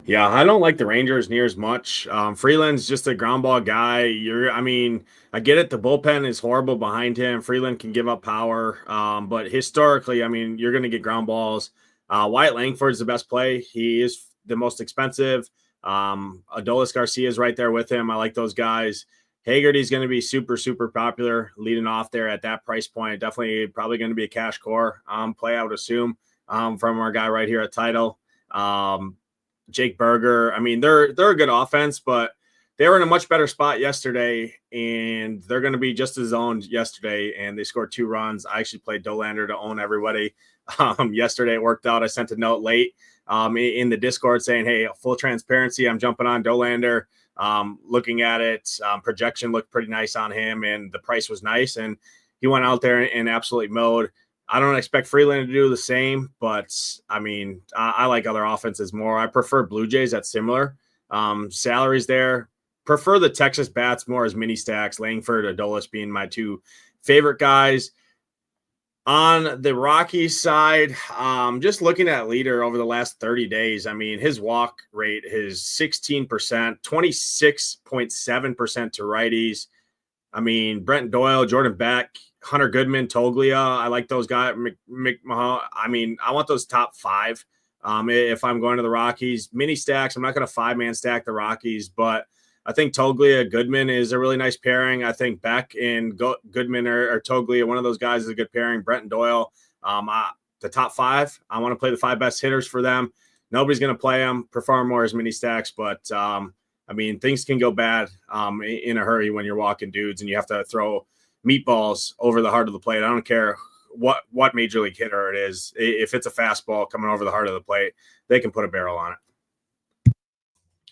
Yeah, I don't like the Rangers near as much. Freeland's just a ground ball guy. I get it. The bullpen is horrible behind him. Freeland can give up power. But historically, I mean, you're going to get ground balls. Wyatt Langford's the best play. He is the most expensive. Adolis Garcia is right there with him. I like those guys. Haggerty's going to be super, super popular leading off there at that price point. Definitely probably going to be a cash core play, I would assume, from our guy right here at Title. Jake Berger. I mean, they're a good offense, but they were in a much better spot yesterday, and they're going to be just as owned yesterday, and they scored 2 runs. I actually played Dolander to own everybody. Yesterday it worked out. I sent a note late in the Discord saying, hey, full transparency, I'm jumping on Dolander. Looking at it, projection looked pretty nice on him, and the price was nice, and he went out there and absolutely mowed. I don't expect Freeland to do the same, but I mean, I like other offenses more. I prefer Blue Jays at similar salaries there. Prefer the Texas bats more as mini stacks. Langford, Adolis being my 2 favorite guys. On the Rockies side, just looking at leader over the last 30 days, I mean, his walk rate is 16%, 26.7% to righties. I mean, Brent Doyle, Jordan Beck, Hunter Goodman, Toglia. I like those guys. I mean, I want those top 5 if I'm going to the Rockies. Mini stacks, I'm not going to 5-man stack the Rockies, but I think Toglia, Goodman is a really nice pairing. I think Beck and Goodman or Toglia, one of those guys is a good pairing. Brent and Doyle, the top 5. I want to play the 5 best hitters for them. Nobody's going to play them. Perform more as mini stacks, but I mean, things can go bad in a hurry when you're walking dudes and you have to throw meatballs over the heart of the plate. I don't care what major league hitter it is. If it's a fastball coming over the heart of the plate, they can put a barrel on it.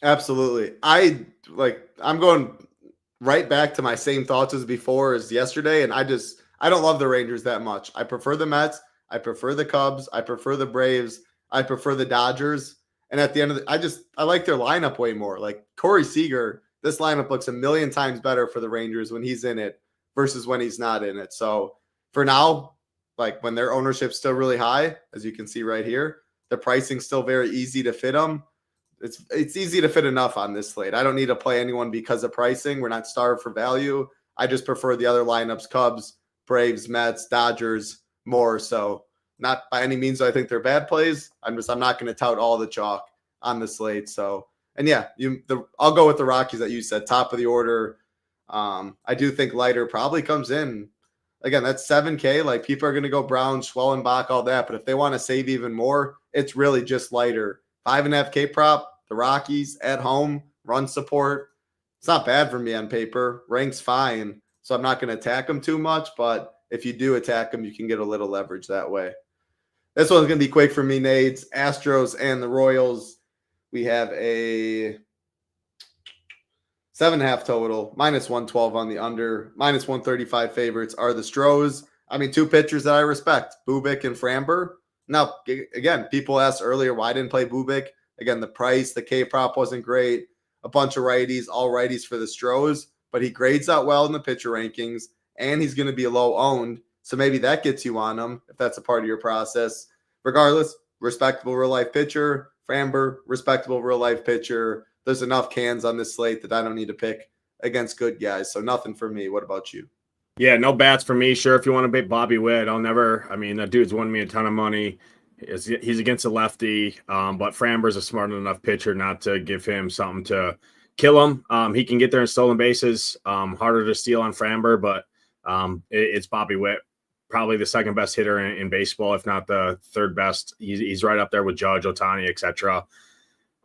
Absolutely. I'm going right back to my same thoughts as before as yesterday. And I don't love the Rangers that much. I prefer the Mets. I prefer the Cubs. I prefer the Braves. I prefer the Dodgers. And at the end of I like their lineup way more. Like Corey Seager, this lineup looks a million times better for the Rangers when he's in it versus when he's not in it. So for now, like when their ownership's still really high, as you can see right here, the pricing's still very easy to fit them. It's easy to fit enough on this slate. I don't need to play anyone because of pricing. We're not starved for value. I just prefer the other lineups, Cubs, Braves, Mets, Dodgers, more. So not by any means do I think they're bad plays. I'm not going to tout all the chalk on the slate. So, and yeah, I'll go with the Rockies that you said, top of the order. I do think Leiter probably comes in. Again, that's 7K. Like people are going to go Brown, Schwellenbach, all that. But if they want to save even more, it's really just Leiter. 5.5K prop, the Rockies at home, run support. It's not bad for me on paper. Rank's fine. So I'm not going to attack them too much. But if you do attack them, you can get a little leverage that way. This one's going to be quick for me, Nades. Astros and the Royals. We have a 7.5 total, -112 on the under, -135 favorites are the Stros. I mean, 2 pitchers that I respect, Bubic and Framber. Now, again, people asked earlier why I didn't play Bubic. Again, the price, the K prop wasn't great. A bunch of righties, all righties for the Stros, but he grades out well in the pitcher rankings, and he's going to be low owned. So maybe that gets you on him if that's a part of your process. Regardless, respectable real life pitcher. Framber, respectable real life pitcher. There's enough cans on this slate that I don't need to pick against good guys. So nothing for me. What about you? Yeah, no bats for me. Sure, if you want to bet Bobby Witt, that dude's won me a ton of money. He's against a lefty, but Framber's a smart enough pitcher not to give him something to kill him. He can get there in stolen bases. Harder to steal on Framber, but it's Bobby Witt, probably the second best hitter in baseball, if not the third best. He's right up there with Judge, Ohtani, etc.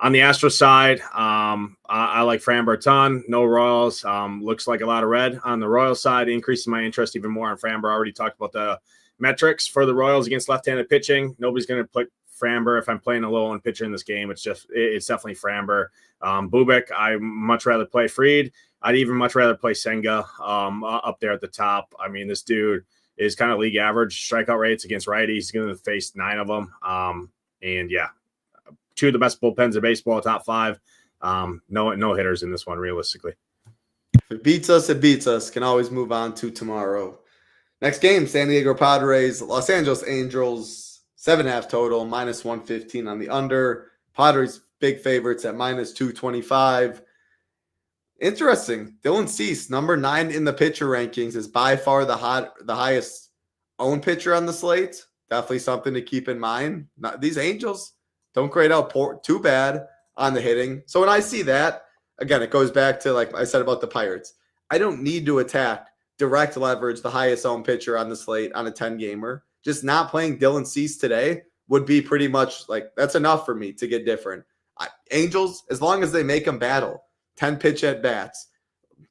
On the Astros side, I like Framber a ton. No Royals. Looks like a lot of red on the Royals side, increasing my interest even more on Framber. I already talked about the metrics for the Royals against left-handed pitching. Nobody's going to put Framber if I'm playing a low-end pitcher in this game. It's definitely Framber. Bubik, I'd much rather play Fried. I'd even much rather play Senga up there at the top. I mean, this dude is kind of league average strikeout rates against righties. He's going to face 9 of them. And yeah, 2 of the best bullpens in baseball, top 5. No hitters in this one, realistically. If it beats us, it beats us. Can always move on to tomorrow. Next game, San Diego Padres, Los Angeles Angels, 7.5 total, -115 on the under. Padres big favorites at -225. Interesting. Dylan Cease, number 9 in the pitcher rankings, is by far the highest owned pitcher on the slate. Definitely something to keep in mind. These Angels don't grade out too bad on the hitting. So when I see that, again, it goes back to like I said about the Pirates. I don't need to attack direct leverage the highest owned pitcher on the slate on a 10-gamer. Just not playing Dylan Cease today would be pretty much like that's enough for me to get different. Angels, as long as they make them battle, 10 pitch at bats,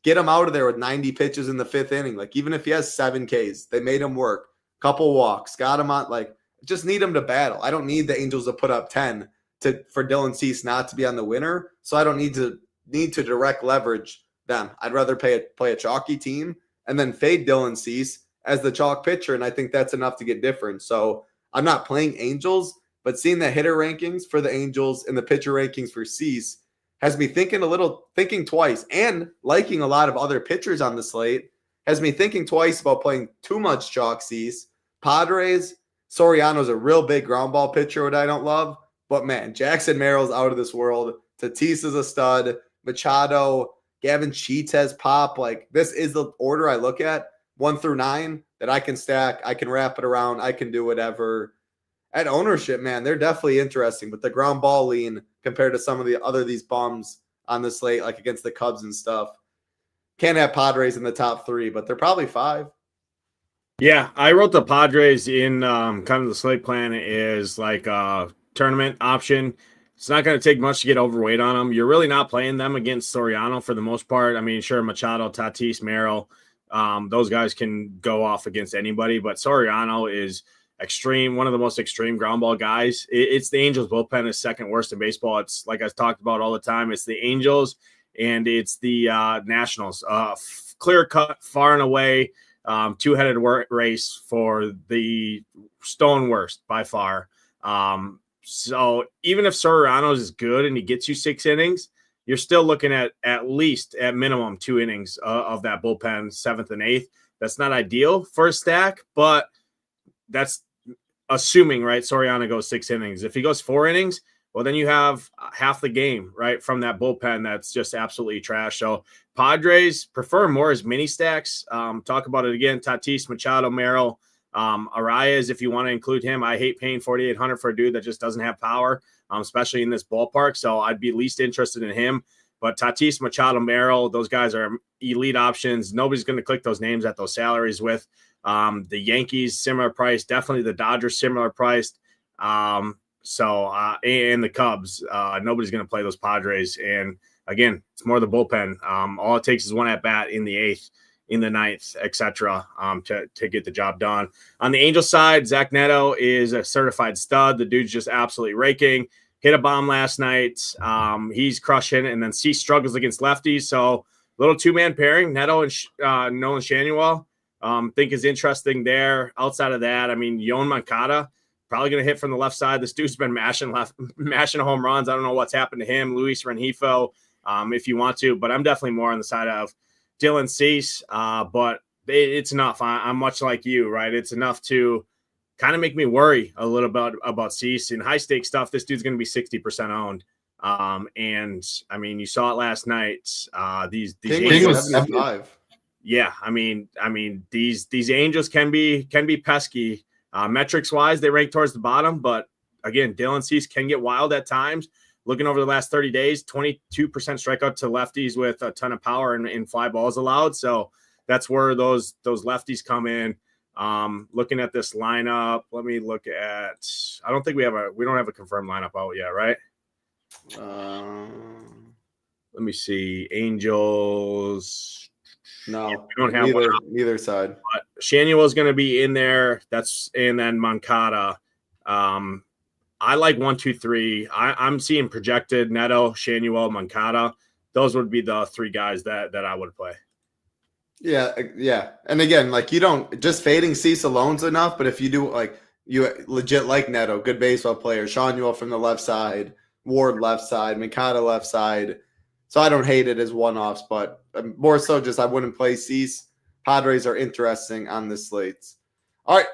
get him out of there with 90 pitches in the 5th inning. Like even if he has 7 Ks, they made him work. Couple walks, got him on. Like just need him to battle. I don't need the Angels to put up 10 for Dylan Cease not to be on the winner. So I don't need to direct leverage them. I'd rather play a chalky team and then fade Dylan Cease as the chalk pitcher, and I think that's enough to get different. So I'm not playing Angels, but seeing the hitter rankings for the Angels and the pitcher rankings for Cease has me thinking twice, and liking a lot of other pitchers on the slate has me thinking twice about playing too much chalk Cease. Padres, Soriano's a real big ground ball pitcher, what I don't love, but man, Jackson Merrill's out of this world. Tatis is a stud. Machado, Gavin Cheats pop. Like this is the order I look at, 1 through 9, that I can stack. I can wrap it around. I can do whatever. At ownership, man, they're definitely interesting. But the ground ball lean compared to some of these bums on the slate, like against the Cubs and stuff, can't have Padres in the top 3, but they're probably 5. Yeah, I wrote the Padres in kind of the slate plan is like a tournament option. It's not going to take much to get overweight on them. You're really not playing them against Soriano for the most part. I mean, sure, Machado, Tatis, Merrill, those guys can go off against anybody, but Soriano is extreme, one of the most extreme ground ball guys. It's the Angels bullpen is second worst in baseball. It's like I've talked about all the time. It's the Angels and it's the Nationals. Clear cut, far and away, 2-headed race for the stone worst by far. So even if Soriano's is good and he gets you 6 innings, you're still looking at least at minimum 2 innings of that bullpen, 7th and 8th. That's not ideal for a stack, but that's assuming, right, Soriano goes 6 innings. If he goes 4 innings, well, then you have half the game, right, from that bullpen that's just absolutely trash. So Padres prefer more as mini stacks. Talk about it again, Tatis, Machado, Merrill, Arias, if you want to include him. I hate paying $4,800 for a dude that just doesn't have power, especially in this ballpark. So I'd be least interested in him. But Tatis, Machado, Merrill, those guys are elite options. Nobody's going to click those names at those salaries with. The Yankees, similar price. Definitely the Dodgers, similar priced. And the Cubs, nobody's going to play those Padres. And again, it's more the bullpen. All it takes is one at bat in the 8th, in the 9th, etc. To get the job done. On the Angels side, Zach Neto is a certified stud. The dude's just absolutely raking. Hit a bomb last night. He's crushing, and then Cease struggles against lefties. So little 2-man pairing, Neto and Nolan Schanuel, think is interesting there. Outside of that, I mean, Yoan Moncada probably going to hit from the left side. This dude's been mashing home runs. I don't know what's happened to him. Luis Rengifo, if you want to, but I'm definitely more on the side of Dylan Cease. But it's enough. I'm much like you, right? It's enough to kind of make me worry a little bit about Cease. In high stakes stuff, this dude's going to be 60% owned. And I mean, you saw it last night. These Angels, 75. Yeah, I mean, these Angels can be pesky. Metrics wise, they rank towards the bottom, but again, Dylan Cease can get wild at times. looking over the last 30 days, 22% strikeout to lefties with a ton of power and fly balls allowed. So that's where those lefties come in. Looking at this lineup, let me look at. I don't think we don't have a confirmed lineup out yet, right? Let me see. Angels. No, we don't have neither side. But Shanuel is going to be in there. And then Moncada. I like 1, 2, 3. I'm seeing projected Neto, Shanuel, Moncada. Those would be the 3 guys that I would play. Yeah. And again, like you don't just fading Cease alone's enough, but if you do like you legit like Neto, good baseball player, Shanuel from the left side, Ward left side, Moncada left side. So I don't hate it as one-offs, but more so just I wouldn't play Cease. Padres are interesting on the slates. All right,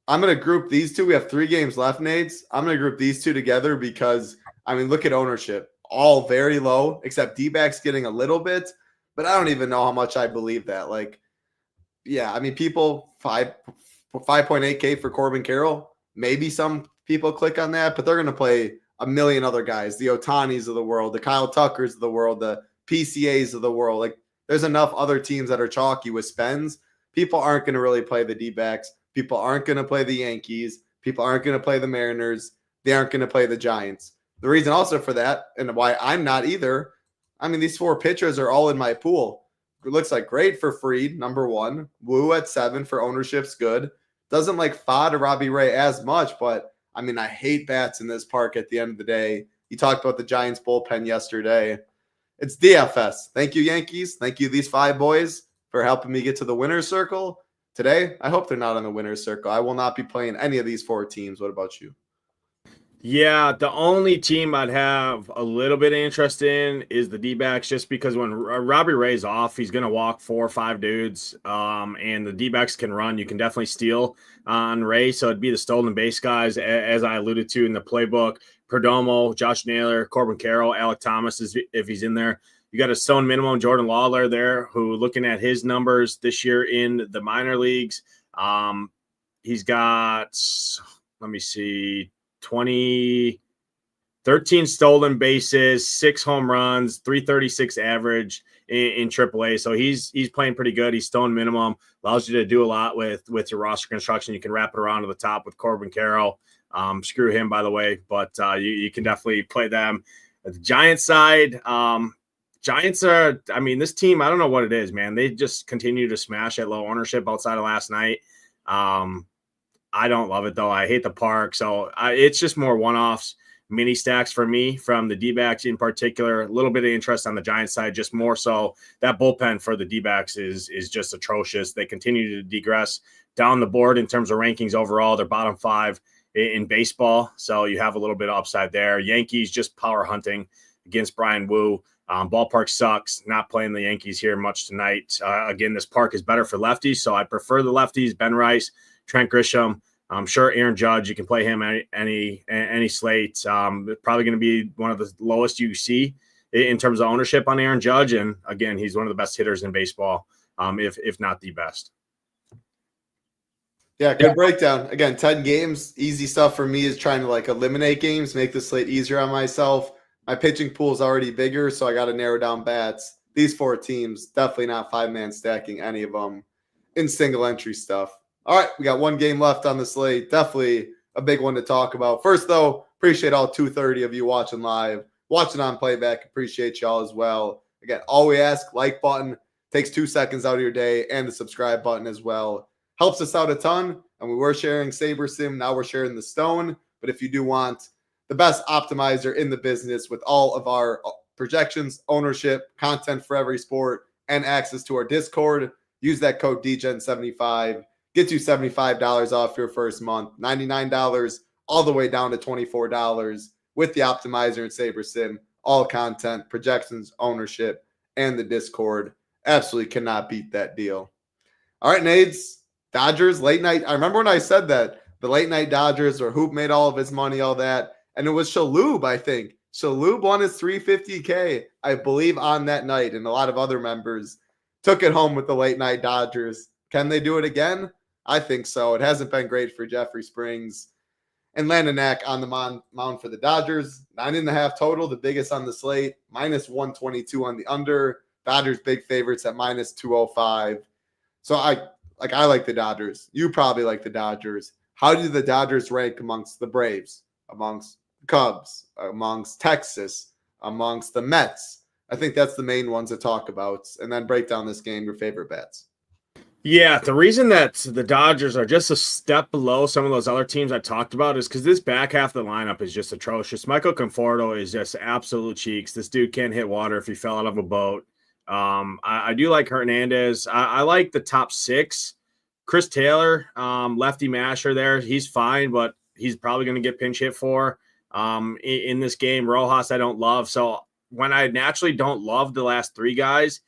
I'm going to group these two. We have 3 games left, Nades. I'm going to group these two together because, I mean, look at ownership. All very low, except D-backs getting a little bit, but I don't even know how much I believe that. Like, yeah, I mean, people, 5.8K for Corbin Carroll. Maybe some people click on that, but they're going to play a million other guys, the Otanis of the world, the Kyle Tuckers of the world, the PCAs of the world. Like, there's enough other teams that are chalky with spends. People aren't going to really play the D-backs. People aren't going to play the Yankees. People aren't going to play the Mariners. They aren't going to play the Giants. The reason also for that, and why I'm not either, I mean, these 4 pitchers are all in my pool. It looks like great for Fried, number 1. Woo at 7 for ownership's good. Doesn't like Fod or Robbie Ray as much, but I mean, I hate bats in this park at the end of the day. You talked about the Giants bullpen yesterday. It's DFS. Thank you, Yankees. Thank you, these 5 boys, for helping me get to the winner's circle. Today, I hope they're not on the winner's circle. I will not be playing any of these 4 teams. What about you? Yeah, the only team I'd have a little bit of interest in is the D-backs, just because when Robbie Ray's off, he's going to walk 4 or 5 dudes, and the D-backs can run. You can definitely steal on Ray, so it'd be the stolen base guys, as I alluded to in the playbook. Perdomo, Josh Naylor, Corbin Carroll, Alec Thomas, if he's in there. You got a stone minimum Jordan Lawler there, who, looking at his numbers this year in the minor leagues, he's got, let me see, 13 stolen bases, 6 home runs, 336 average in AAA. So he's playing pretty good. He's stone minimum, allows you to do a lot with your roster construction. You can wrap it around to the top with Corbin Carroll. Screw him, by the way, but you can definitely play them. At the Giants side, Giants are, I mean, this team, I don't know what it is, man. They just continue to smash at low ownership outside of last night. I don't love it, though. I hate the park. So it's just more one-offs, mini stacks for me from the D-backs in particular. A little bit of interest on the Giants side, just more so. That bullpen for the D-backs is just atrocious. They continue to degress down the board in terms of rankings overall. They're bottom 5 in baseball, so you have a little bit of upside there. Yankees just power hunting against Brian Wu. Ballpark sucks. Not playing the Yankees here much tonight. Again, this park is better for lefties, so I prefer the lefties. Ben Rice, Trent Grisham. I'm sure Aaron Judge, you can play him any slate. Probably going to be one of the lowest you see in terms of ownership on Aaron Judge. And again, he's one of the best hitters in baseball, if not the best. Yeah, good breakdown. Again, 10 games. Easy stuff for me is trying to like eliminate games, make the slate easier on myself. My pitching pool is already bigger, so I got to narrow down bats. These 4 teams, definitely not 5-man stacking any of them in single entry stuff. All right, we got 1 game left on the slate. Definitely a big one to talk about. First, though, appreciate all 230 of you watching live, watching on playback. Appreciate y'all as well. Again, all we ask, like button, takes 2 seconds out of your day, and the subscribe button as well. Helps us out a ton, and we were sharing Saber Sim. Now we're sharing the Stone. But if you do want the best optimizer in the business with all of our projections, ownership, content for every sport, and access to our Discord, use that code DGEN75. Get you $75 off your first month, $99 all the way down to $24 with the optimizer and Saber Sim. All content, projections, ownership, and the Discord. Absolutely cannot beat that deal. All right, Nades, Dodgers, late night. I remember when I said that, the late night Dodgers, or Hoop made all of his money, all that. And it was Shalhoub, I think. Shalhoub won his $350K, I believe, on that night. And a lot of other members took it home with the late night Dodgers. Can they do it again? I think so. It hasn't been great for Jeffrey Springs. And Landon Knack on the mound for the Dodgers. 9.5 total, the biggest on the slate. -122 on the under. Dodgers big favorites at -205. So I like the Dodgers. You probably like the Dodgers. How do the Dodgers rank amongst the Braves, amongst the Cubs, amongst Texas, amongst the Mets? I think that's the main ones to talk about. And then break down this game, your favorite bets. Yeah, the reason that the Dodgers are just a step below some of those other teams I talked about is because this back half of the lineup is just atrocious. Michael Conforto is just absolute cheeks. This dude can't hit water if he fell out of a boat. I do like Hernandez. I like the top 6. Chris Taylor, lefty masher there. He's fine, but he's probably going to get pinch hit for in this game. Rojas, I don't love. So when I naturally don't love the last 3 guys,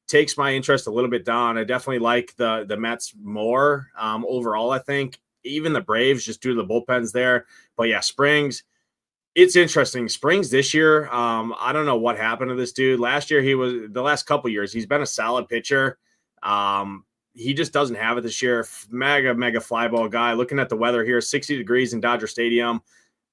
takes my interest a little bit down. I definitely like the Mets more overall, I think. Even the Braves, just due to the bullpens there. But yeah, Springs, it's interesting. Springs this year, I don't know what happened to this dude. Last year, the last couple years, he's been a solid pitcher. He just doesn't have it this year. Mega fly ball guy. Looking at the weather here, 60 degrees in Dodger Stadium.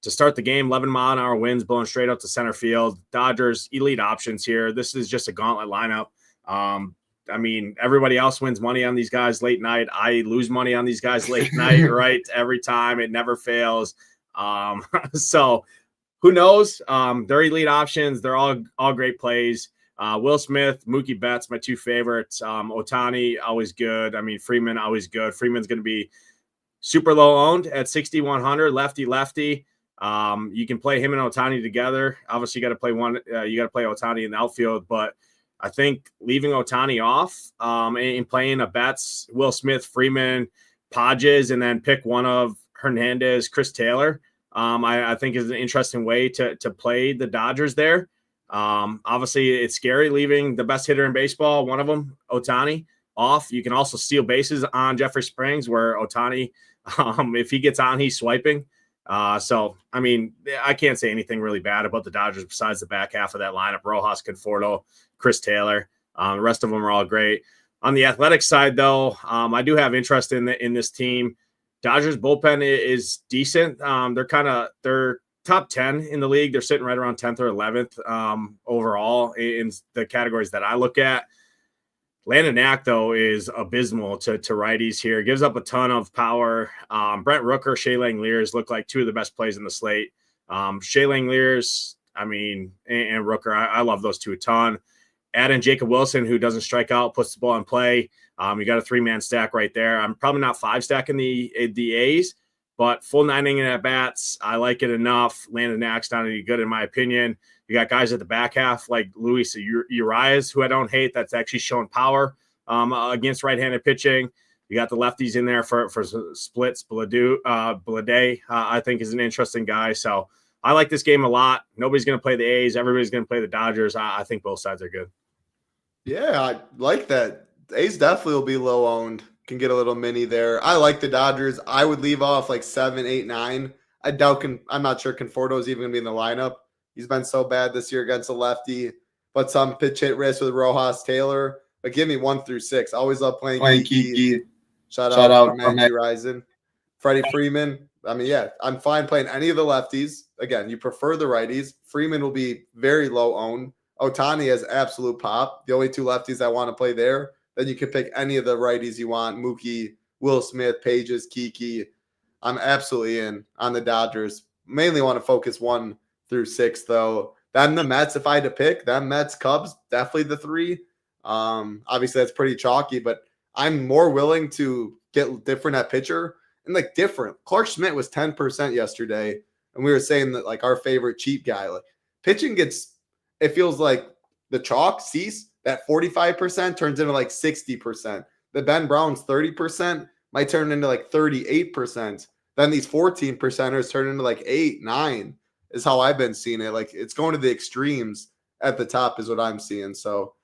To start the game, 11-mile-an-hour winds blowing straight out to center field. Dodgers, elite options here. This is just a gauntlet lineup. I mean, everybody else wins money on these guys late night. I lose money on these guys late night, right? Every time. It never fails. So who knows? They're elite options. They're all great plays. Will Smith, Mookie Betts, my 2 favorites. Ohtani, always good. I mean, Freeman, always good. Freeman's going to be super low owned at 6,100, lefty. You can play him and Ohtani together. Obviously, you got to play Ohtani in the outfield, but I think leaving Ohtani off and playing a Betts, Will Smith, Freeman, Podges, and then pick one of Hernandez, Chris Taylor, I think is an interesting way to play the Dodgers there. Obviously, it's scary leaving the best hitter in baseball, one of them, Ohtani, off. You can also steal bases on Jeffrey Springs, where Ohtani, if he gets on, he's swiping. So, I mean, I can't say anything really bad about the Dodgers besides the back half of that lineup. Rojas, Conforto, Chris Taylor. The rest of them are all great. On the athletic side, though, I do have interest in this team. Dodgers bullpen is decent. They're top 10 in the league. They're sitting right around 10th or 11th overall in the categories that I look at. Landon Knack, though, is abysmal to righties here. Gives up a ton of power. Brent Rooker, Shea Langeliers look like 2 of the best plays in the slate. Shea Langeliers, I mean, and Rooker, I love those 2 a ton. Add in Jacob Wilson, who doesn't strike out, puts the ball in play. You got a 3-man stack right there. I'm probably not 5-stacking the A's, but full 9 inning at bats. I like it enough. Landon Knack's not any good in my opinion. You got guys at the back half like Luis Urias, who I don't hate. That's actually showing power against right-handed pitching. You got the lefties in there for splits. Blade, I think, is an interesting guy. So I like this game a lot. Nobody's going to play the A's. Everybody's going to play the Dodgers. I think both sides are good. Yeah, I like that. The A's definitely will be low owned. Can get a little mini there. I like the Dodgers. I would leave off like 7, 8, 9. I'm not sure Conforto is even going to be in the lineup. He's been so bad this year against a lefty, but some pitch hit risk with Rojas, Taylor. But give me 1 through 6. Always love playing Kiki. Shout out Matthew Risen. Freddie Freeman. I mean, yeah, I'm fine playing any of the lefties. Again, you prefer the righties. Freeman will be very low owned. Ohtani has absolute pop. The only 2 lefties I want to play there. Then you can pick any of the righties you want. Mookie, Will Smith, Pages, Kiki. I'm absolutely in on the Dodgers. Mainly want to focus 1 through 6, though. Then the Mets, if I had to pick, them Mets, Cubs, definitely the 3. Obviously, that's pretty chalky, but I'm more willing to get different at pitcher and like different. Clark Schmidt was 10% yesterday, and we were saying that like our favorite cheap guy. Like pitching gets, it feels like the chalk cease that 45% turns into like 60%. The Ben Brown's 30% might turn into like 38%. Then these 14 percenters turn into like 8, 9. Is how I've been seeing it. Like it's going to the extremes at the top is what I'm seeing. So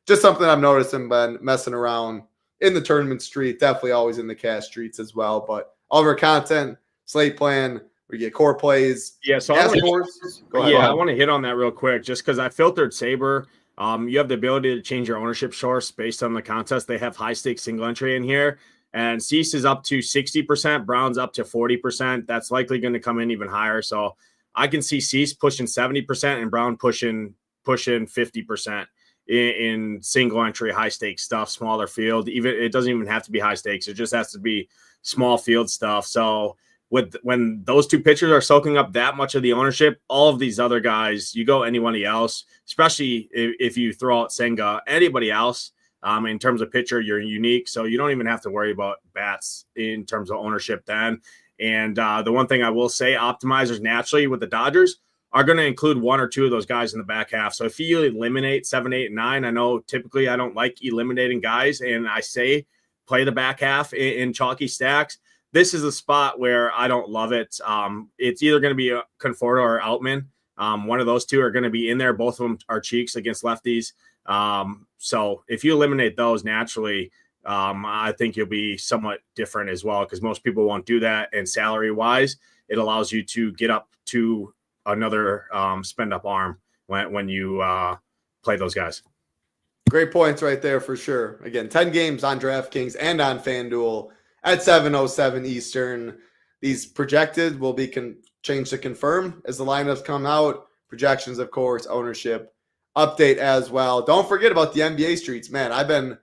just something I've noticed and been messing around in the tournament street, definitely always in the cash streets as well. But all of our content, slate plan, we get core plays. Yeah, so I want to hit on that real quick just because I filtered Sabre. You have the ability to change your ownership source based on the contest. They have high stakes single entry in here. And Cease is up to 60%, Brown's up to 40%. That's likely going to come in even higher. So I can see Cease pushing 70% and Brown pushing 50% in single entry, high stakes stuff, smaller field. Even it doesn't even have to be high stakes. It just has to be small field stuff. So when those two pitchers are soaking up that much of the ownership, all of these other guys, you go anybody else, especially if you throw out Senga, anybody else, in terms of pitcher, you're unique. So you don't even have to worry about bats in terms of ownership then. And the one thing I will say, optimizers naturally with the Dodgers are going to include one or two of those guys in the back half. So if you eliminate 7, 8, and 9, I know typically I don't like eliminating guys, and I say play the back half in chalky stacks. This is a spot where I don't love it. It's either going to be a Conforto or Outman. One of those two are going to be in there. Both of them are cheeks against lefties. So if you eliminate those naturally, I think you'll be somewhat different as well, because most people won't do that. And salary-wise, it allows you to get up to another spend-up arm when you play those guys. Great points right there for sure. Again, 10 games on DraftKings and on FanDuel at 7:07 Eastern. These projected will be changed to confirm as the lineups come out. Projections, of course, ownership update as well. Don't forget about the NBA streets, man. I've been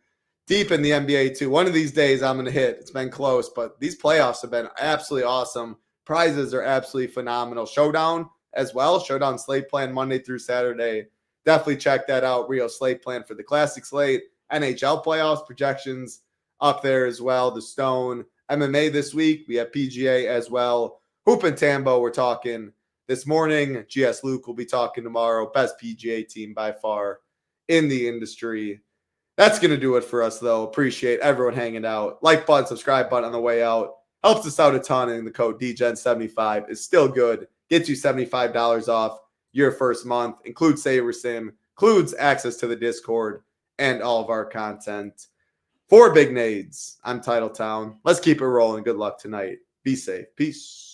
deep in the NBA too. One of these days I'm going to hit. It's been close, but these playoffs have been absolutely awesome. Prizes are absolutely phenomenal. Showdown as well. Showdown slate plan Monday through Saturday. Definitely check that out. Rio slate plan for the classic slate. NHL playoffs projections up there as well. The Stone MMA this week. We have PGA as well. Hoop and Tambo we're talking this morning. GS Luke will be talking tomorrow. Best PGA team by far in the industry. That's going to do it for us, though. Appreciate everyone hanging out. Like button, subscribe button on the way out. Helps us out a ton, and the code DGen75 is still good. Gets you $75 off your first month. Includes Saver Sim. Includes access to the Discord and all of our content. For Big Nades, I'm Titletown. Let's keep it rolling. Good luck tonight. Be safe. Peace.